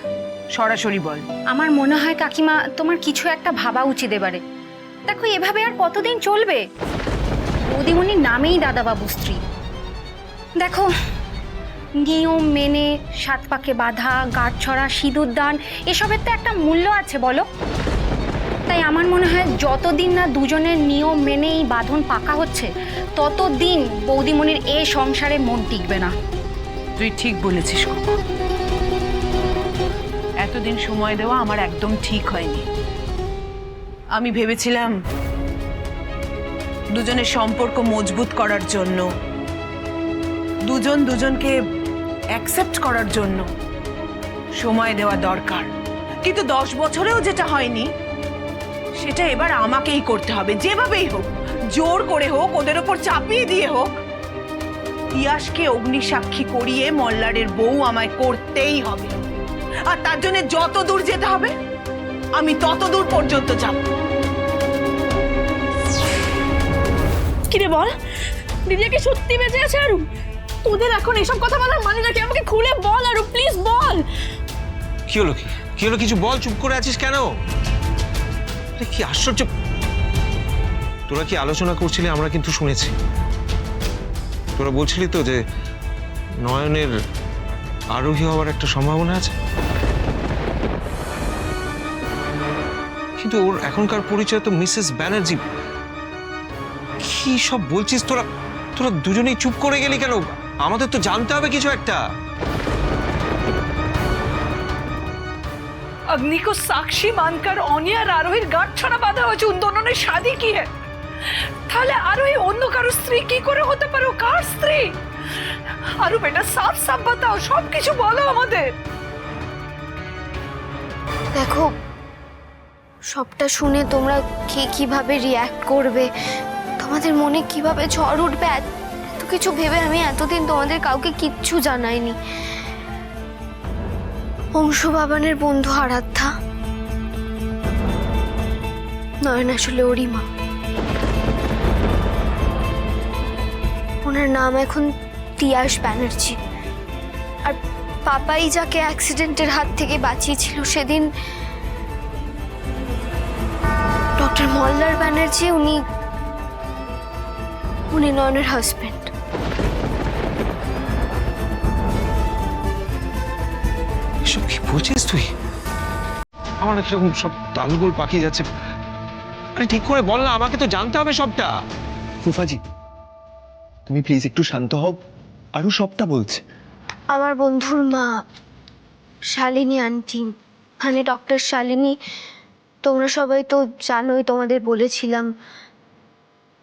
সরাসরি বল। আমার মনে হয় কাকিমা তোমার কিছু একটা ভাবা উচিত এবারে। দেখো, এভাবে আর কতদিন চলবে? বৌদিমণির নামেই দাদাবাবু স্ত্রী। দেখো, নিয়ম মেনে 7 পাকে বাঁধা, গাঁট ছড়া, সিঁদুর দান, এসবের তো একটা মূল্য আছে বলো। তাই আমার মনে হয় যতদিন না দুজনের নিয়ম মেনে এই বাঁধন পাকা হচ্ছে, ততদিন বৌদিমণির এ সংসারে মন টিকবে না। তুই ঠিক বলেছিস কুকু, এতদিন সময় দেওয়া আমার একদম ঠিক হয়নি। আমি ভেবেছিলাম দুজনের সম্পর্ক মজবুত করার জন্য, দুজন দুজনকে অ্যাকসেপ্ট করার জন্য সময় দেওয়া দরকার, কিন্তু 10 বছরেও যেটা হয়নি সেটা এবার আমাকেই করতে হবে, যেভাবেই হোক, জোর করে হোক, ওদের ওপর চাপিয়ে দিয়ে হোক। তিয়াসকে অগ্নিসাক্ষী করিয়ে মল্লারের বউ আমায় করতেই হবে, আর তার জন্য যত দূর যেতে হবে আমি তত দূর পর্যন্ত যাব। কিরে বল, দিদিয়া কি সত্যি বেঁচে আছে? আরু, তোদের এখন এসব কথা বলার মানে নাকি? আমাকে খুলে বল আরু, প্লিজ বল। কি হলো? কি হলো? কিছু বল, চুপ করে আছিস কেন? কি আশ্চর্য! তোরা কি আলোচনা করছিলি? আমরা কিন্তু শুনেছি। তোরা বলছিলি তো যে নয়নের আরোহী হওয়ার একটা সম্ভাবনা আছে, কিন্তু ওর এখনকার পরিচয় তো মিসেস ব্যানার্জি। কি সব বলছিস তোরা? তোরা দুজনেই চুপ করে গেলি কেন? আমাদের তো জানতে হবে কিছু একটা। अग्नि को साक्षी मानकर ऑनी और आरोहीर गांठ छड़ा बांधा হয়েছে। उन दोनों ने शादी की है। তাহলে আরোহী অন্য কারো স্ত্রী কি করে হতে পারে? ও কার স্ত্রী? আরু বেটা, সাফ সাফ বাতাও, সব কিছু বলো আমাদের। দেখো, সবটা শুনে তোমরা কে কিভাবে রিয়্যাক্ট করবে, তোমাদের মনে কিভাবে ঝড় উঠবে, এত কিছু ভেবে আমি এতদিন তোমাদের কাউকে কিচ্ছু জানাইনি। অংশু বাবানের বন্ধু আরাধ্যা, নয়ন আসলে ওরই মা। ওনার নাম এখন তিয়াস ব্যানার্জি। আর পাপাই যাকে অ্যাক্সিডেন্টের হাত থেকে বাঁচিয়েছিল সেদিন ডক্টর মল্লার ব্যানার্জি, উনি নয়নের হাজবেন্ড। এসব কি বলছিস তুই? আমার কিরকম সব তালগোল পাকিয়ে যাচ্ছে। আরে ঠিক করে বল না, আমাকে তো জানতে হবে সবটা। ফুফাজি তুমি প্লিজ একটু শান্ত হও, আরো সবটা বলছে। আমার বন্ধুর মা শালিনী আন্টি, মানে ডক্টর শালিনী, তোমরা সবাই তো জানোই, তোমাদের বলেছিলাম,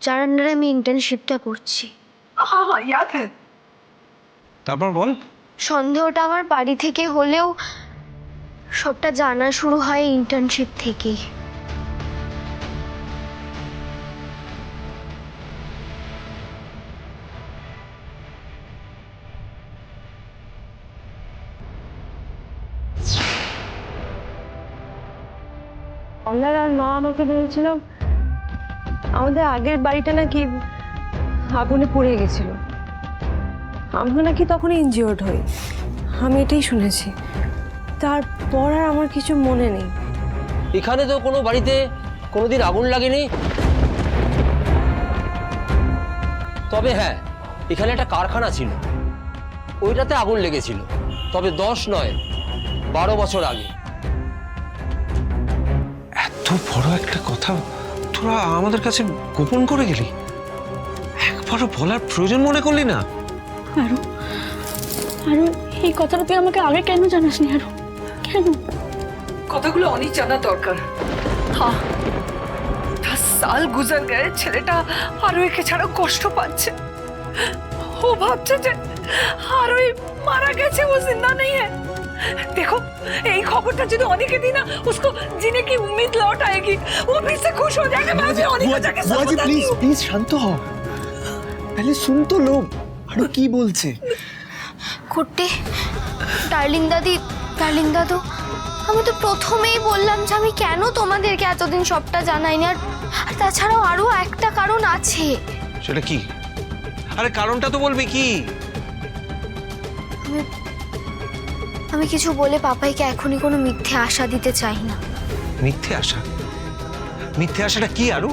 যার আন্ডারে আমি ইন্টার্নশিপটা করছি। তারপর বল। সন্দেহটা আমার বাড়ি থেকে হলেও সবটা জানা শুরু হয় ইন্টার্নশিপ থেকেই। মল্লার আর মা আমাকে বলেছিল আমাদের আগের বাড়িটা নাকি আগুনে পুড়ে গেছিল, আমরা নাকি তখন ইনজিওর্ড হই, আমি এটাই শুনেছি। তারপর আর আমার কিছু মনে নেই। এখানে তো কোনো বাড়িতে কোনোদিন আগুন লাগেনি। তবে হ্যাঁ, এখানে একটা কারখানা ছিল, ওইটাতে আগুন লেগেছিল, তবে 10 নয় 12 বছর আগে। এত বড় একটা কথা তোরা আমাদের কাছে গোপন করে গেলি, একবারও বলার প্রয়োজন মনে করলি না? আরো আরো এই কথাটা তুই আমাকে আগে কেন জানাসনি? আরো কেন? কথাগুলো অনেক জানা দরকার। হ্যাঁ, 10 সাল গুজর গয়ে, ছেলেটা আরো একে ছাড়া কষ্ট পাচ্ছে। ও ভাবছে যে আরোই মারা গেছে, ও জিন্দা নেই হ্যাঁ। देखो এই খবরটা যদি অনেকে दी ना, उसको जीने की उम्मीद लौट आएगी, वो फिर से खुश हो जाएगा। मैं भी অনেক जाके सब বুয়াজি बताती প্লিজ हूँ। প্লিজ শান্ত হও, তাহলে শুন তো লোক আরো কি বলছে। কুট্টি, ডার্লিং দাদি, ডার্লিং দাদু, আমি তো প্রথমেই বললাম যে আমি কেন তোমাদেরকে এতদিন সবটা জানাইনি। আর তাছাড়াও আরো একটা কারণ আছে। সেটা কি? আরে কারণটা তো বলবি কি? আমি কিছু বলে পাপাইকে এখনই কোনো মিথ্যে আশা দিতে চাই না। মিথ্যে আশা? মিথ্যে আশাটা কি আরো?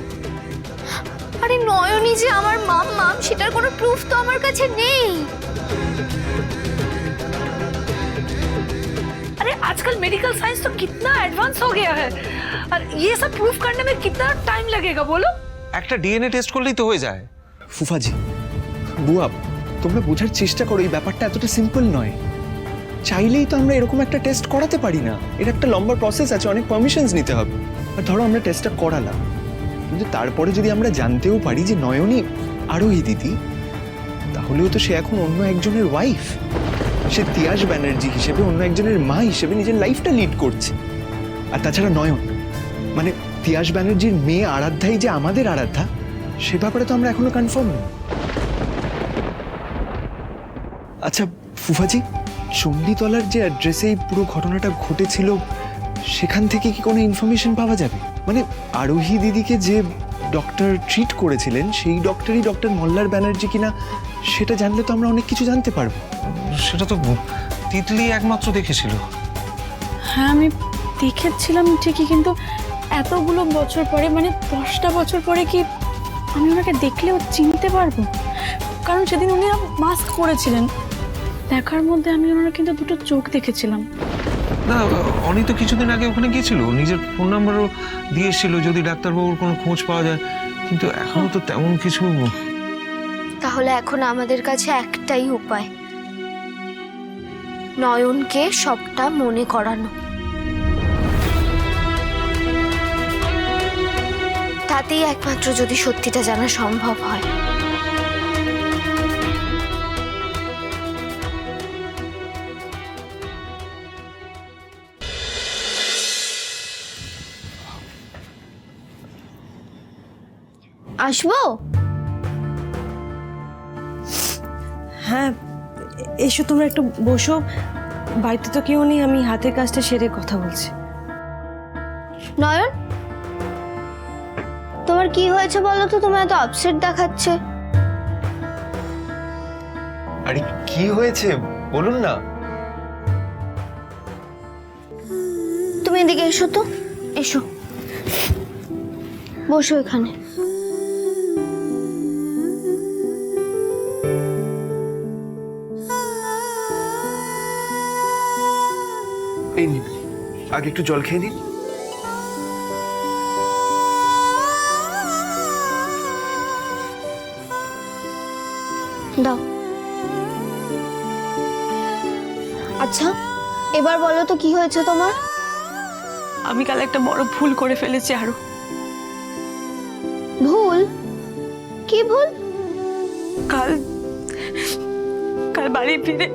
আরে নয়নী যে আমার মাম, সেটার কোনো প্রুফ তো আমার কাছে নেই। अरे आजकल मेडिकल साइंस तो कितना एडवांस हो गया है, और ये सब प्रूफ करने में कितना टाइम लगेगा बोलो? একটা ডিএনএ টেস্ট করলেই তো হয়ে যায়। ফুফাজি, বুয়া, তোমরা বোঝার চেষ্টা করো, এই ব্যাপারটা এতটা সিম্পল নয়। চাইলেই তো আমরা এরকম একটা টেস্ট করাতে পারি না, এর একটা লম্বা প্রসেস আছে, অনেক পারমিশনস নিতে হবে। আর ধরো আমরা টেস্টটা করালাম, কিন্তু তারপরে যদি আমরা জানতেও পারি যে নয়নী আরোহী দিদি, তাহলেও তো সে এখন অন্য একজনের ওয়াইফ, সে তিয়াস ব্যানার্জি হিসেবে অন্য একজনের মা হিসেবে নিজের লাইফটা লিড করছে। আর তাছাড়া নয়ন, মানে তিয়াস ব্যানার্জির মেয়ে আরাধ্যাই যে আমাদের আরাধ্যা, সে ব্যাপারে তো আমরা এখনো কনফার্ম নই। আচ্ছা ফুফাজি, চণ্ডীতলার যে অ্যাড্রেসে এই পুরো ঘটনাটা ঘটেছিল, সেখান থেকে কি কোনো ইনফরমেশন পাওয়া যাবে? মানে আরোহী দিদিকে যে ডক্টর ট্রিট করেছিলেন, সেই ডক্টরই ডক্টর মল্লার ব্যানার্জি কিনা, সেটা জানলে তো আমরা অনেক কিছু জানতে পারবো। সেটা তো তিতলি একমাত্র দেখেছিল। হ্যাঁ আমি দেখেছিলাম ঠিকই, কিন্তু এতগুলো বছর পরে, মানে 10টা বছর পরে কি আমি ওনাকে দেখলেও চিনতে পারবো? কারণ সেদিন উনি মাস্ক পরেছিলেন, দেখার মধ্যে আমি ওনার কিন্তু দুটো চোখ দেখেছিলাম। না, অনি তো কিছুদিন আগে ওখানে গিয়েছিল, নিজের ফোন নাম্বারও দিয়ে এসেছিল যদি ডাক্তারবাবুর কোনো খোঁজ পাওয়া যায়, কিন্তু এখনো তো তেমন কিছু। তাহলে এখন আমাদের কাছে একটাই উপায়, নয়নকে সবটা মনে করানো। তাতেই একমাত্র যদি সত্যিটা জানা সম্ভব হয়। আসবো? হ্যাঁ এসো, তোমরা একটু বসো, বাড়িতে তো কেউ নেই, আমি হাতের কাজটা সেরে কথা বলছি। নয়ন, তোমার কি হয়েছে বলো তো? তোমার এত আপসেট দেখাচ্ছে। আরে কি হয়েছে বলুন না। তুমি এদিকে এসো তো, এসো, বসো এখানে। এই নিন, আগে একটু জল খেয়ে নিন। দাও। আচ্ছা এবার বলো তো কি হয়েছে তোমার? আমি কাল একটা বড় ভুল করে ফেলেছি আরো। ভুল? কি ভুল? কাল কাল বাড়ি ফিরে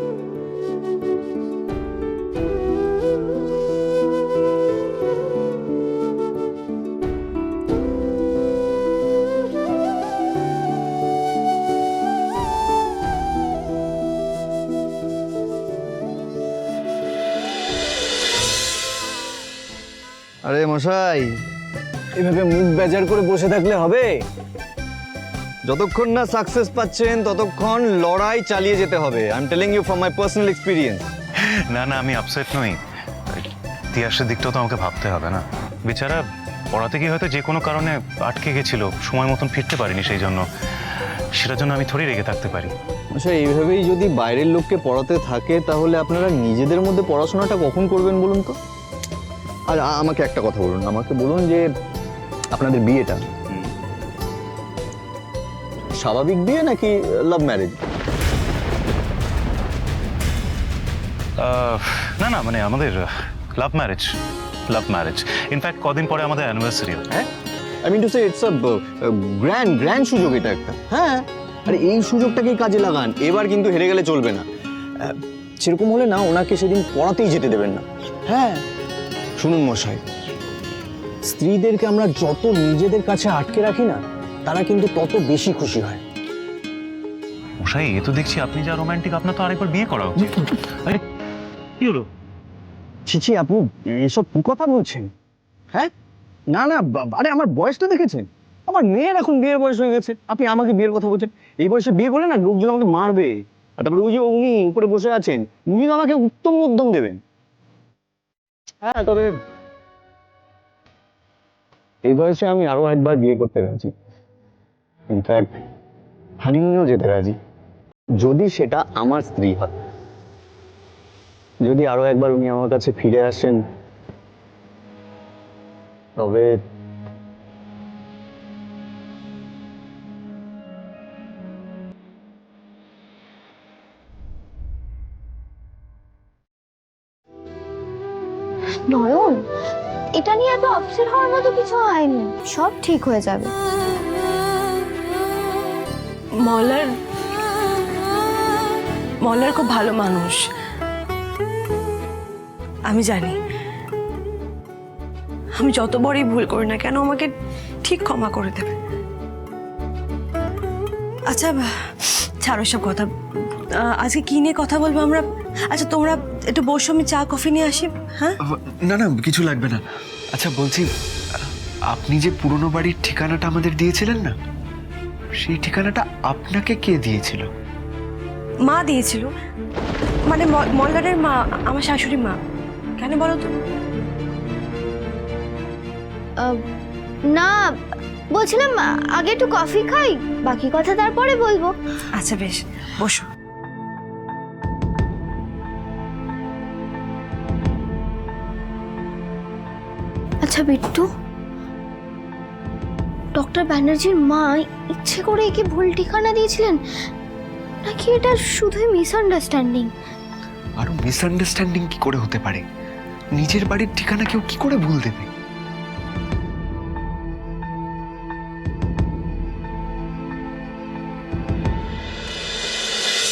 আরে মশাই, এভাবে মুখ বেজার করে বসে থাকলে হবে? যতক্ষণ না সাকসেস পাচ্ছেন ততক্ষণ লড়াই চালিয়ে যেতে হবে। I am telling you from my personal experience. না না, আমি আপসেট নই। তিয়াসের দিকটাও তো আমাকে ভাবতে হবে না। বেচারা পড়াতে গিয়ে হয়তো যে কোনো কারণে আটকে গেছিল, সময় মতন ফিরতে পারিনি, সেই জন্য সেটার জন্য আমি থোড়ি রেগে থাকতে পারি। আচ্ছা, এইভাবেই যদি বাইরের লোককে পড়াতে থাকে তাহলে আপনারা নিজেদের মধ্যে পড়াশোনাটা কখন করবেন বলুন তো? আর আমাকে একটা কথা বলুন, আমাকে বলুন যে আপনাদের বিয়েটা স্বাভাবিক বিয়ে নাকি লাভ ম্যারেজ? না না, মানে আমাদের লাভ ম্যারেজ। ইনফ্যাক্ট কদিন পরে আমাদের অ্যানিভার্সারি। হ্যাঁ, I mean to say it's a grand সুযোগ এটা একটা। হ্যাঁ, আর এই সুযোগটাকেই কাজে লাগান। এবার কিন্তু হেরে গেলে চলবে না। সেরকম হলে না ওনাকে সেদিন পড়াতেই যেতে দেবেন না। হ্যাঁ, শুনুন মশাই, স্ত্রীদেরকে আমরা যত নিজেদের কাছে আটকে রাখি না, তারা কিন্তু তত বেশি খুশি হয়। মশাই, এ তো দেখছি আপনি যা রোমান্টিক, আপনার তো আরেকবার বিয়ে করা উচিত। আরে কি হলো? ছিছি আপু, এসব কি কথা বলছেন? হ্যাঁ, না না, আরে আমার বয়সটা দেখেছেন? আমার মেয়ের এখন বিয়ের বয়স হয়ে গেছে, আপনি আমাকে বিয়ের কথা বলছেন? এই বয়সে বিয়ে করলে না লোকজন আমাকে মারবে। আর তারপরে ওই যে উনি উপরে বসে আছেন, উনি আমাকে উত্তম উদ্যম দেবেন। হ্যাঁ, তবে এই বয়সে আমি আরো একবার বিয়ে করতে রাজি। ইনফ্যাক্ট হানিমুনেও যেতে রাজি, যদি সেটা আমার স্ত্রী হয়। যদি আরো একবার উনি আমার কাছে ফিরে আসেন, তবে নয়ন, এটা নিয়ে এত আপসেট হওয়ার মতো কিছু হয়নি, সব ঠিক হয়ে যাবে। মল্লার খুব ভালো মানুষ, আমি জানি। আমি যত বড়ই ভুল করি না কেন আমাকে ঠিক ক্ষমা করে দেবে। আচ্ছা ছাড়ো সব কথা, আজকে কি নিয়ে কথা বলবো আমরা? আচ্ছা তোমরা একটু বসো, আমি চা কফি নিয়ে আসি। হ্যাঁ, না না, কিছু লাগবে না। আচ্ছা বলছি, আপনি যে পুরনো বাড়ির ঠিকানাটা আমাদের দিয়েছিলেন না, সেই ঠিকানাটা আপনাকে কে দিয়েছিল? মা দিয়েছিল, মানে মল্লারের মা, আমার শাশুড়ি মা। কেন বলো তো? না, বলছিলাম আগে একটু কফি খাই, বাকি কথা তারপরে বলবো। আচ্ছা বেশ, বসো। আচ্ছা বিট্টু, ডক্টর ব্যানার্জির মা ইচ্ছে করে কি ভুল ঠিকানা দিয়েছিলেন, নাকি এটা শুধুই মিসআন্ডারস্ট্যান্ডিং? আরো মিসআন্ডারস্ট্যান্ডিং কি করে হতে পারে? নিজের বাড়ির ঠিকানা কেউ কি করে ভুল দেবে?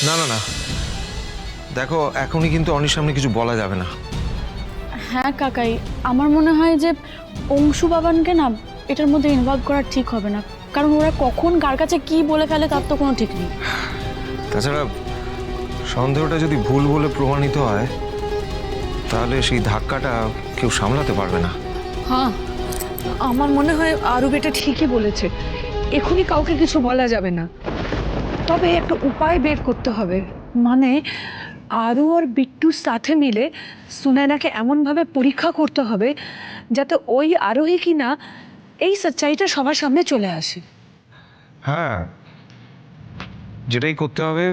না না না, দেখো এখনই কিন্তু অনির সামনে কিছু বলা যাবে না। হ্যাঁ কাকাই, আমার মনে হয় যে অংশু বাবানকে না এটার মধ্যে ইনভলভ করা ঠিক হবে না, কারণ ওরা কখন কার কাছে কি বলে ফেলে তার তো কোনো ঠিক নেই। তাছাড়া সন্দেহটা যদি ভুল বলে প্রমাণিত হয়, তাহলে সেই ধাক্কাটা কেউ সামলাতে পারবে না। হ্যাঁ, আমার মনে হয় আরু বেটা ঠিকই বলেছে, এখনই কাউকে কিছু বলা যাবে না। তবে একটা উপায় বের করতে হবে, মানে আরু আর বিট্টুর সাথে মিলে সুনয়নাকে এমনভাবে পরীক্ষা করতে হবে যাতে ওই আরোহী কিনা এই সচ্চাইটা সবার সামনে চলে আসে। হ্যাঁ, যেটাই করতে হবে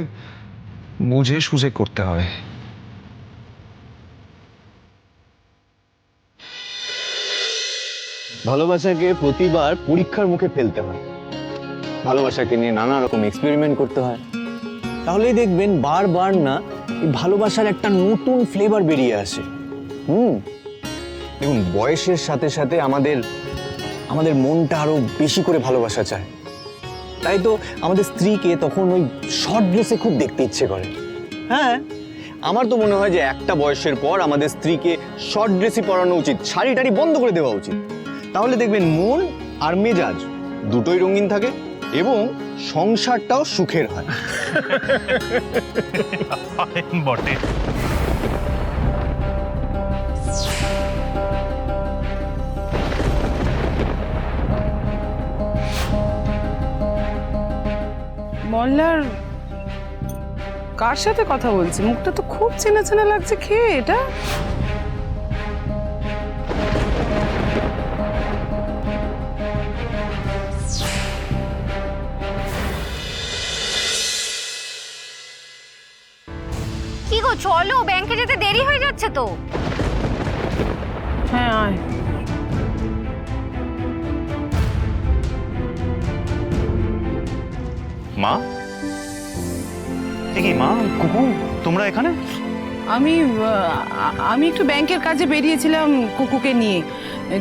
বুঝে সুঝে করতে হবে। ভালোবাসাকে প্রতিবার পরীক্ষার মুখে ফেলতে হয়, ভালোবাসাকে নিয়ে নানা রকম এক্সপেরিমেন্ট করতে হয়, তাহলেই দেখবেন বারবার না এই ভালোবাসার একটা নতুন ফ্লেভার বেরিয়ে আসে। দেখুন, বয়সের সাথে সাথে আমাদের মনটা আরো বেশি করে ভালোবাসা চায়। তাই তো আমাদের স্ত্রীকে তখন ওই শর্ট ড্রেসে খুব দেখতে ইচ্ছে করে। হ্যাঁ, আমার তো মনে হয় যে একটা বয়সের পর আমাদের স্ত্রীকে শর্ট ড্রেসই পরানো উচিত, শাড়ি টাড়ি বন্ধ করে দেওয়া উচিত। তাহলে দেখবেন মন আর মেজাজ দুটোই রঙিন থাকে এবং সংসারটাও সুখের হয়। বটে। মল্লার কার সাথে কথা বলছে? মুখটা তো খুব চেনা চেনা লাগছে। খেয়ে এটা কি গো, চলো, ব্যাংকে যেতে দেরি হয়ে যাচ্ছে তো। হ্যাঁ আয়। মা, এ কি মা, কুকু, তোমরা এখানে? আমি একটু ব্যাংকের কাজে বেরিয়েছিলাম কুকুকে নিয়ে।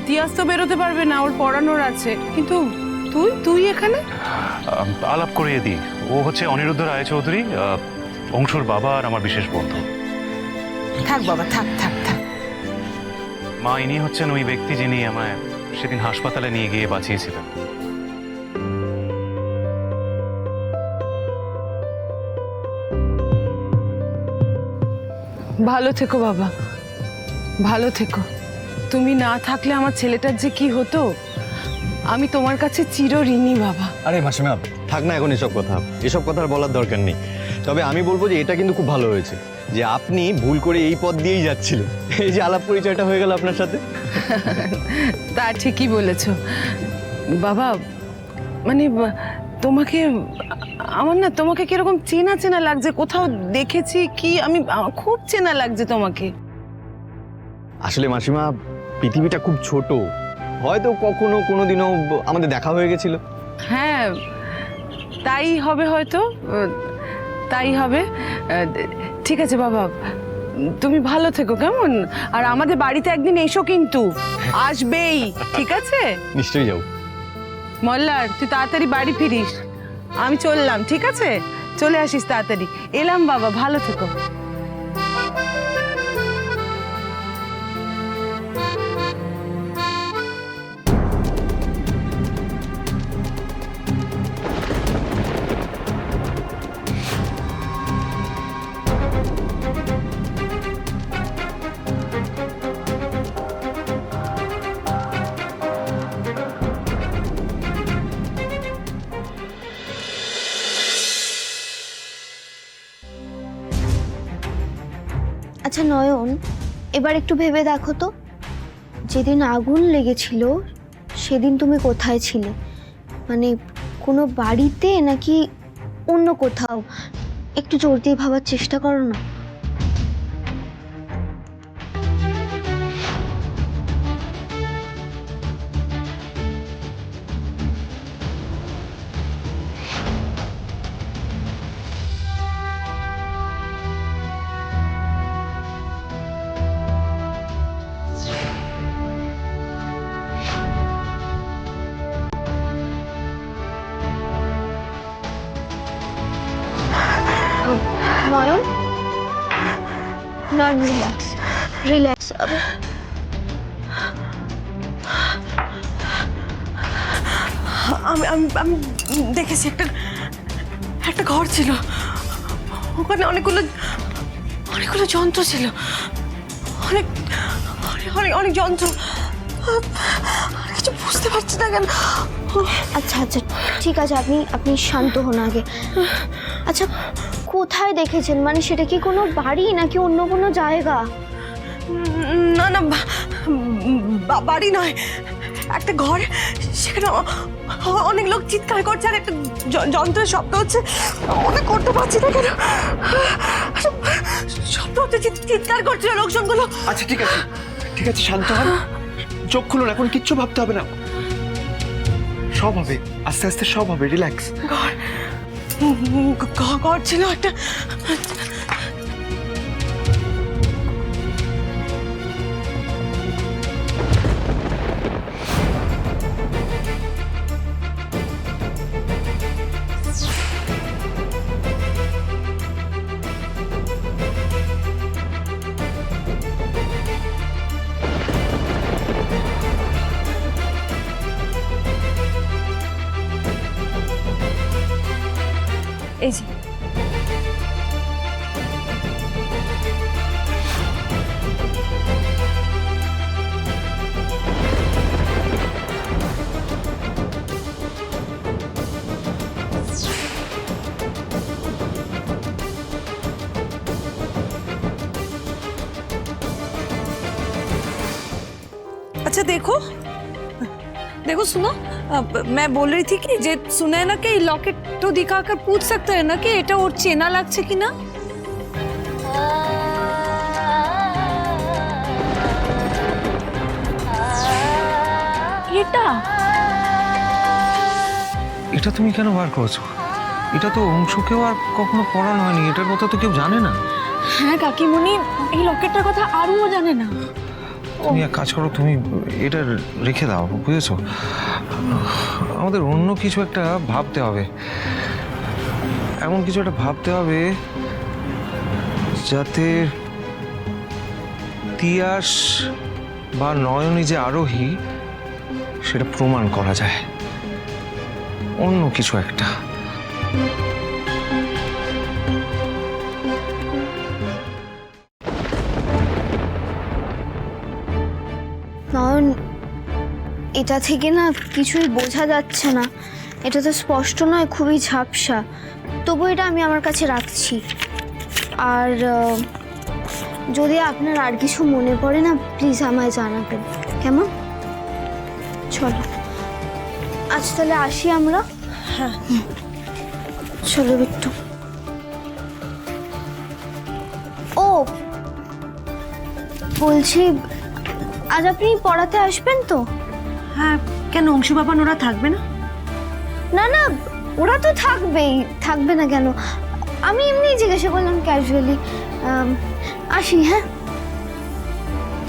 তিয়াস তো বেরোতে পারবে না, ওর পড়ানোর আছে। কিন্তু তুই এখানে? আলাপ করিয়ে দিই, ও হচ্ছে অনিরুদ্ধ রায়চৌধুরী, অংশুর বাবা আর আমার বিশেষ বন্ধু। থাক বাবা, থাক থাক থাক। মা, ইনি হচ্ছেন ওই ব্যক্তি যিনি আমায় সেদিন হাসপাতালে নিয়ে গিয়ে বাঁচিয়েছিলেন। ভালো থেকো বাবা, ভালো থেকো। তুমি না থাকলে আমার ছেলেটার যে কি হতো। আমি তোমার কাছে চিরঋণী বাবা। আরে মাসিমা, থাক না এখন এসব কথা আর বলার দরকার নেই। তবে আমি বলবো যে এটা কিন্তু খুব ভালো হয়েছে যে আপনি ভুল করে এই পথ দিয়েই যাচ্ছিলেন। এই যে আলাপ পরিচয়টা হয়ে গেল আপনার সাথে। তা ঠিকই বলেছো বাবা। মানে তোমাকে তোমাকে কিরকম চেনা চেনা লাগছে, কোথাও দেখেছি কি আমি। খুব চেনা লাগছে তোমাকে। আসলে মাসিমা, পৃথিবীটা খুব ছোট, হয়তো কখনো কোনোদিনও আমাদের দেখা হয়ে গেছিল। হ্যাঁ, তাই হবে, হয়তো তাই হবে। ঠিক আছে বাবা, তুমি ভালো থেকো কেমন। আর আমাদের বাড়িতে একদিন এসো কিন্তু, আসবেই, ঠিক আছে? নিশ্চয়ই যাও। মল্লার, তুই তাড়াতাড়ি বাড়ি ফিরিস। আমি চললাম, ঠিক আছে? চলে আসিস তাড়াতাড়ি। এলাম বাবা, ভালো থেকো। আচ্ছা নয়ন, এবার একটু ভেবে দেখো তো, যেদিন আগুন লেগেছিল সেদিন তুমি কোথায় ছিলে? মানে কোনো বাড়িতে নাকি অন্য কোথাও? একটু জোর দিয়ে ভাবার চেষ্টা করো না। নয়ন, নয়ন, রিল্যাক্স রিল্যাক্স। আমি দেখেছি একটা ঘর ছিল, ওখানে অনেকগুলো যন্ত্র ছিল, অনেক অনেক অনেক যন্ত্র। কিছু বুঝতে পারছি না কেন। আচ্ছা আচ্ছা, ঠিক আছে, আপনি শান্ত হন আগে। আচ্ছা, কোথায় দেখেছেন? মানে সেটা কি কোনো বাড়ি নাকি অন্য কোনো জায়গা? না না, বাড়ি নয়, একটা ঘর। সেখানে অনেক লোক চিৎকার করছে আর একটা যন্ত্রের শব্দ হচ্ছে। অনেক করতে পারছি না কেন, শব্দ হচ্ছে, চিৎকার করছে লোকজনগুলো। আচ্ছা ঠিক আছে, ঠিক আছে, শান্ত হন, চোখ খুলুন, এখন কিচ্ছু ভাবতে হবে না, সব হবে, আস্তে আস্তে সব হবে, রিল্যাক্স। ঘর ঘর ছিল একটা। এই যে अच्छा देखो देखो सुनो, मैं बोल रही थी कि जे सुना है ना कि लॉकेट तो दिखाकर पूछ सकते हैं ना कि এটা ওর চেনা লাগছে কিনা। এটা এটা তুমি কেন বার করছো? এটা তো অংশকেও আর কখনো পড়ানো হয়নি, এটার কথা তো কেউ জানে না। হ্যাঁ কাকিমণি, এই লকেটটার কথা আরও জানে না। তুমি এক কাজ করো, তুমি এটা রেখে দাও, বুঝেছো? আমাদের অন্য কিছু একটা ভাবতে হবে, এমন কিছু একটা ভাবতে হবে যাতে তিয়াস বা নয়নী যে আরোহী সেটা প্রমাণ করা যায়। অন্য কিছু একটা। নয়ন, এটা থেকে না কিছুই বোঝা যাচ্ছে না, এটা তো স্পষ্ট নয়, খুবই ঝাপসা। তবু এটা আমি আমার কাছে রাখছি। আর যদি আপনার আর কিছু মনে পড়ে না, প্লিজ আমায় জানাবেন, কেমন? চলো আজ তাহলে আসি আমরা। হ্যাঁ চলো বিট্টু। ও বলছি, আজ আপনি পড়াতে আসবেন তো? হ্যাঁ, কেন অংশু বাবান ওরা থাকবে না? না না, ওরা তো থাকবেই, থাকবে না কেন? আমি এমনি জিজ্ঞাসা করলাম ক্যাজুয়ালি। আসি, হ্যাঁ?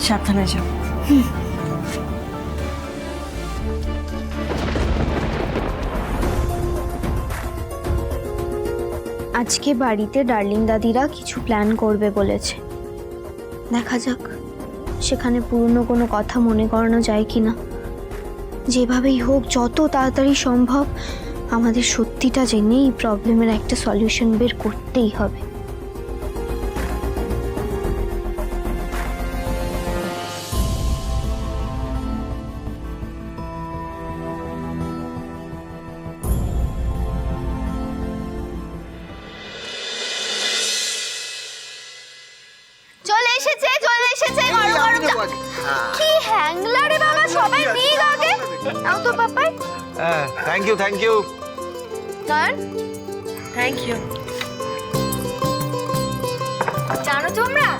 সাবধানে যাও। আজকে বাড়িতে ডার্লিং দাদিরা কিছু প্ল্যান করবে বলেছে, দেখা যাক সেখানে পুরনো কোনো কথা মনে করানো যায় কিনা। যেভাবেই হোক, যত তাড়াতাড়ি সম্ভব আমাদের সত্যিটা জেনে এই প্রবলেমের একটা সলিউশন বের করতেই হবে। চলে এসেছে, চলে এসেছে, গরম গরম চা। কি হ্যাংলা রে বাবা, সবাই নিয়ে আগে নাও তো Papai. Thank you, thank you. Nayan, thank you. জানো তোমরা,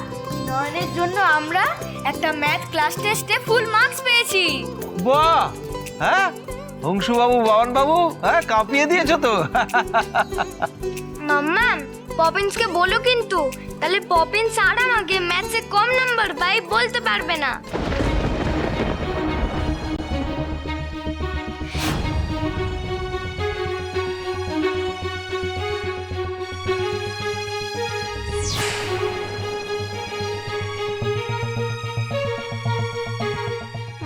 নয়নের জন্য আমরা একটা ম্যাথ ক্লাস টেস্টে ফুল মার্কস পেয়েছি। বাহ! হ্যাঁ, অংশু বাবু, বাবান বাবু, হ্যাঁ কাঁপিয়ে দিয়েছো তো। মাম্মা, পপিন্সকে বলো কিন্তু, তাহলে পপিন্স আর আমাকে ম্যাথসে কম নাম্বার পাই বলতে পারবে না।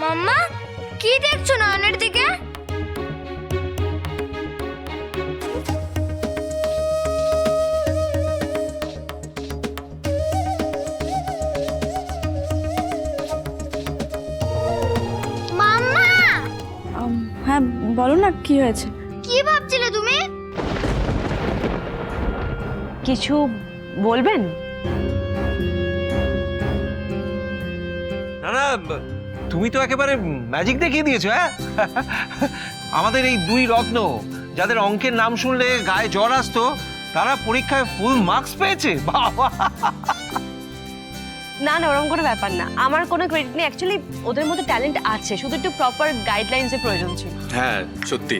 মাম্মা, কি দেখছো নয়নের দিকে? মাম্মা, হ্যাঁ বলো না, কি হয়েছে? কি ভাবছিলে তুমি? কিছু বলবেন? না না, তুমি তো একেবারে ম্যাজিক দেখিয়ে দিয়েছো। হ্যাঁ, আমাদের এই দুই রত্ন, যাদের অঙ্কের নাম শুনলে গায়ে জ্বর আসতো, তারা পরীক্ষায় ফুল মার্কস পেয়েছে। বাবা! না না, ওরকম কোনো ব্যাপার না, আমার কোনো ক্রেডিট নেই। অ্যাকচুয়ালি ওদের মধ্যে ট্যালেন্ট আছে, শুধু একটু প্রপার গাইডলাইন্সের প্রয়োজন ছিল। হ্যাঁ সত্যি,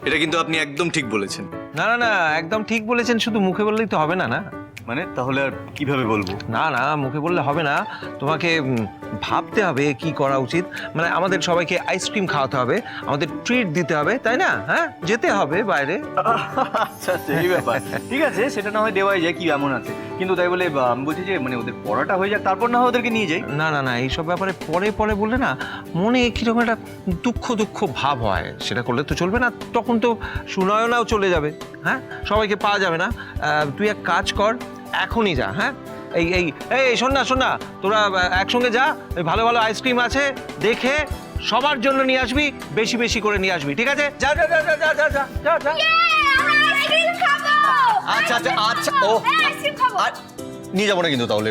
এটা কিন্তু আপনি একদম ঠিক বলেছেন। না না না, একদম ঠিক বলেছেন, শুধু মুখে বললেই তো হবে না। না মানে তাহলে আর কিভাবে বলবো? না না, মুখে বললে হবে না, তোমাকে ভাবতে হবে কি করা উচিত। মানে আমাদের সবাইকে আইসক্রিম খাওয়াতে হবে, আমাদের ট্রিট দিতে হবে, তাই না? হ্যাঁ, যেতে হবে বাইরে। আচ্ছা আচ্ছা, এই ব্যাপার। ঠিক আছে, সেটা না হয় দেওয়াই যায়, কি এমন আছে। কিন্তু তাই বলে আমি বলছি যে মানে ওদের পড়াটা হয়ে যাক, তারপর না হয় ওদেরকে নিয়ে যাই। না না না, এইসব ব্যাপারে পরে পরে বললে না মনে কিরকম একটা দুঃখ দুঃখ ভাব হয়, সেটা করলে তো চলবে না। তখন তো সুনয়নাও চলে যাবে, হ্যাঁ, সবাইকে পাওয়া যাবে না। তুই এক কাজ কর, এখনই যা। হ্যাঁ, এই এই এই শোন না, তোরা একসঙ্গে যা, ভালো ভালো আইসক্রিম আছে দেখে সবার জন্য নিয়ে আসবি, বেশি বেশি করে নিয়ে আসবি, ঠিক আছে? যা যা যা যা যা যা যা যা যা। আচ্ছা আচ্ছা আচ্ছা, ও আর নিয়ে যাবো না কিন্তু তাহলে।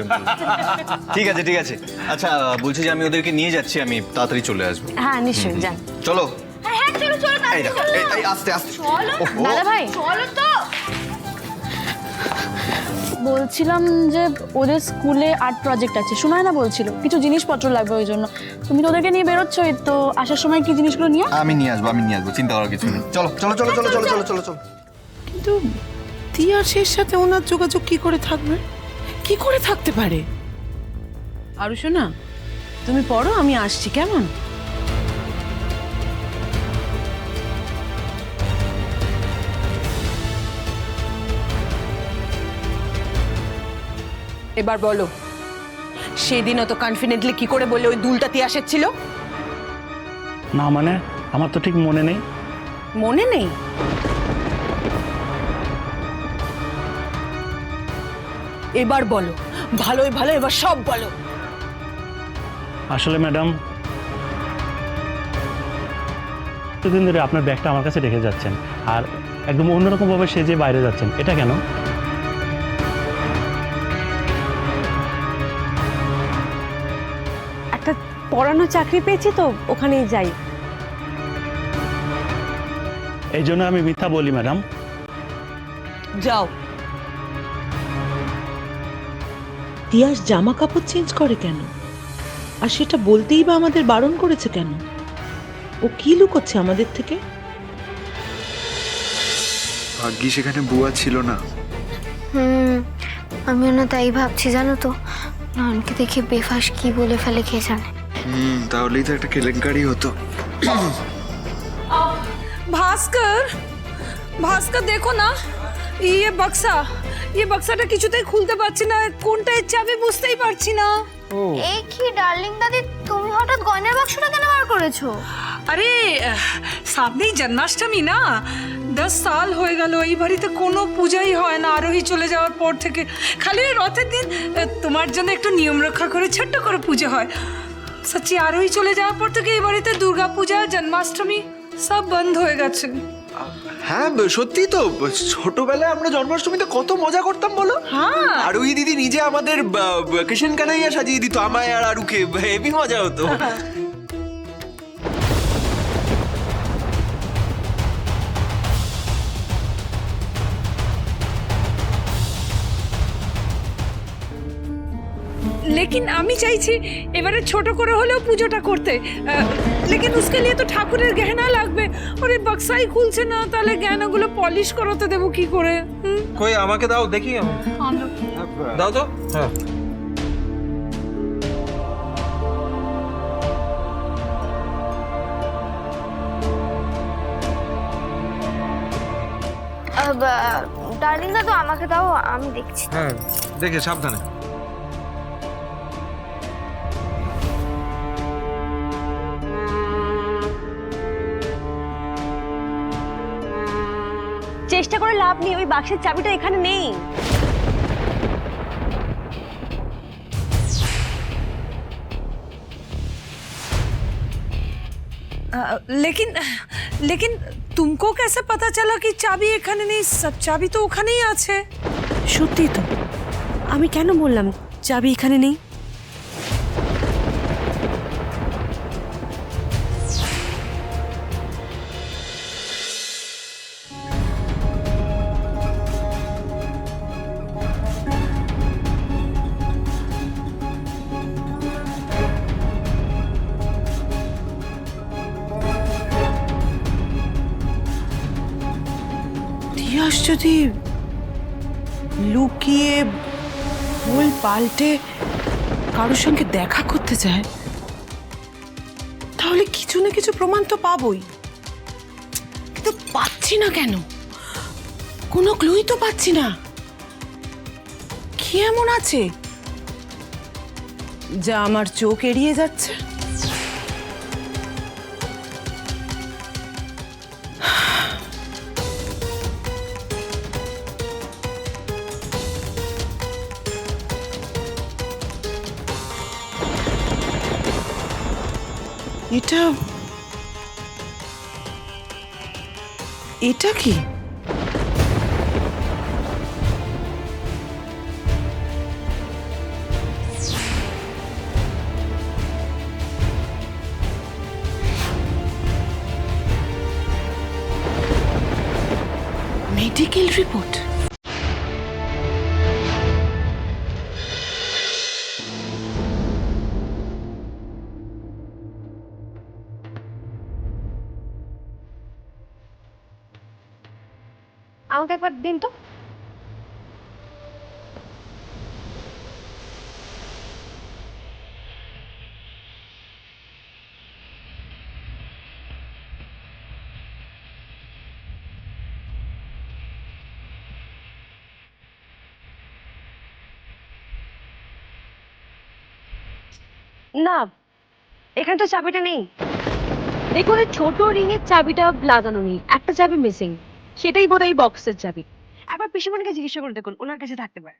ঠিক আছে ঠিক আছে। আচ্ছা বলছি যে আমি ওদেরকে নিয়ে যাচ্ছি, আমি তাড়াতাড়ি চলে আসবো। হ্যাঁ নিশ্চয়ই, যান। চলো। হ্যাঁ চলো চলো এই দেখো, এই আস্তে আস্তে। চলো ওহো। দাদা ভাই, চলো তো। বলছিলাম যে ওদের স্কুলে আর্ট প্রজেক্ট আছে, শোনায় না বলছিল কিছু জিনিসপত্র লাগবে, ওই জন্য তুমি তো ওদেরকে নিয়ে বেরোচ্ছই, তো আসার সময় কি জিনিসগুলো নিয়ে আমি নিয়ে আসবো, চিন্তা করার কিছু নেই। চলো চলো চলো চলো চলো চলো চলো চলো। কিন্তু তিয়াসের সাথে ওনার যোগাযোগ কি করে থাকবে, কি করে থাকতে পারে? আরু শোনা, তুমি পড়ো, আমি আসছি, কেমন? এবার বলো, সেদিন অত কনফিডেন্টলি কি করে বললে ওই দুলটা তিয়াসের ছিল? না মানে আমার তো ঠিক মনে নেই। মনে নেই? এবার বলো, ভালোই ভালো, এবার সব বলো। আসলে ম্যাডাম, এতদিন ধরে আপনার ব্যাগটা আমার কাছে রেখে যাচ্ছেন আর একদম অন্যরকম ভাবে সেজে বাইরে যাচ্ছেন, এটা কেন? একটা পড়ানো চাকরি পেয়েছি তো ওখানেই যাই। এই জন্য আমি মিথ্যা বলি ম্যাডাম? যাও। তিয়াস জামা কাপড় চেঞ্জ করে কেন, আর সেটা বলতেই বা আমাদের বারণ করেছে কেন? ও কি লুকোচ্ছে আমাদের থেকে? ভাগ্যি সেখানে বুয়া ছিল না। আমিও না তাই ভাবছি, জানো তো, নয়নকে দেখে বেফাস কি বলে ফেলে কে জানে। তাহলেই তো একটা কেলেঙ্কারি হতো। ভাস্কর, ভাস্কর দেখো না, ये बक्साটা কিছুতেই খুলতে পারছি না, কোনটায় চাবি বুঝতেই পারছি না। এই কি ডার্লিং দাদি, তুমি হঠাৎ গয়নার বাক্সটা কেন বার করেছো? আরে সামনেই জন্মাষ্টমী না, 10 সাল হয়ে গেল এই বাড়িতে কোনো পূজাই হয় না আরোহী চলে যাওয়ার পর থেকে। খালি ওই রথের দিন তোমার জন্য একটু নিয়ম রক্ষা করে ছোট্ট করে পূজা হয়। সত্যি আরোহী চলে যাওয়ার পর থেকে এই বাড়িতে দুর্গা পূজা, জন্মাষ্টমী সব বন্ধ হয়ে গেছে। হ্যাঁ সত্যি তো, ছোটবেলায় আমরা জন্মাষ্টমীতে কত মজা করতাম বলো। হ্যাঁ, আর ওই দিদি নিজে আমাদের কৃষ্ণ কানাইয়া সাজিয়ে দিত আমায় আর আরুকে, হেভি মজা হতো। लेकिन আমি চাইছি এবারে ছোট করে হলেও পুজোটা করতে, लेकिन उसके लिए तो ঠাকুরের গহনা লাগবে। আরে বক্সাই খুলছে না, তাহলে গহনাগুলো পলিশ করতে দেব কি করে? কই আমাকে দাও দেখি। দাও তো। হ্যাঁ ডার্লিং দাদু, আমাকে দাও, আমি দেখছি। হ্যাঁ, দেখে সাবধানে। চেষ্টা করে লাভ নেই, ওই বাক্সের চাবিটা এখানে নেই। लेकिन तुमको कैसे पता चला कि চাবি এখানে নেই? সব চাবি তো ওখানেই আছে। সত্যি তো, আমি কেন বললাম চাবি এখানে নেই? তিয়াস যদি লুকিয়ে ভুল পাল্টে কারোর সঙ্গে দেখা করতে চায়, তাহলে কিছু না কিছু প্রমাণ তো পাবোই। কিন্তু পাচ্ছি না কেন? কোনো ক্লুই তো পাচ্ছি না। কি এমন আছে যা আমার চোখ এড়িয়ে যাচ্ছে? এটা কি? Medical report. আমাকে একবার দিন তো। না, এখানে তো চাবিটা নেই। দেখুন, এই ছোট রিং এর চাবিটা লাগানো নেই, একটা চাবি মিসিং। সেটাই বোধহয় বক্সের চাবি। একবার পিসিমণিকে জিজ্ঞাসা করে দেখুন, ওনার কাছে থাকতে পারে।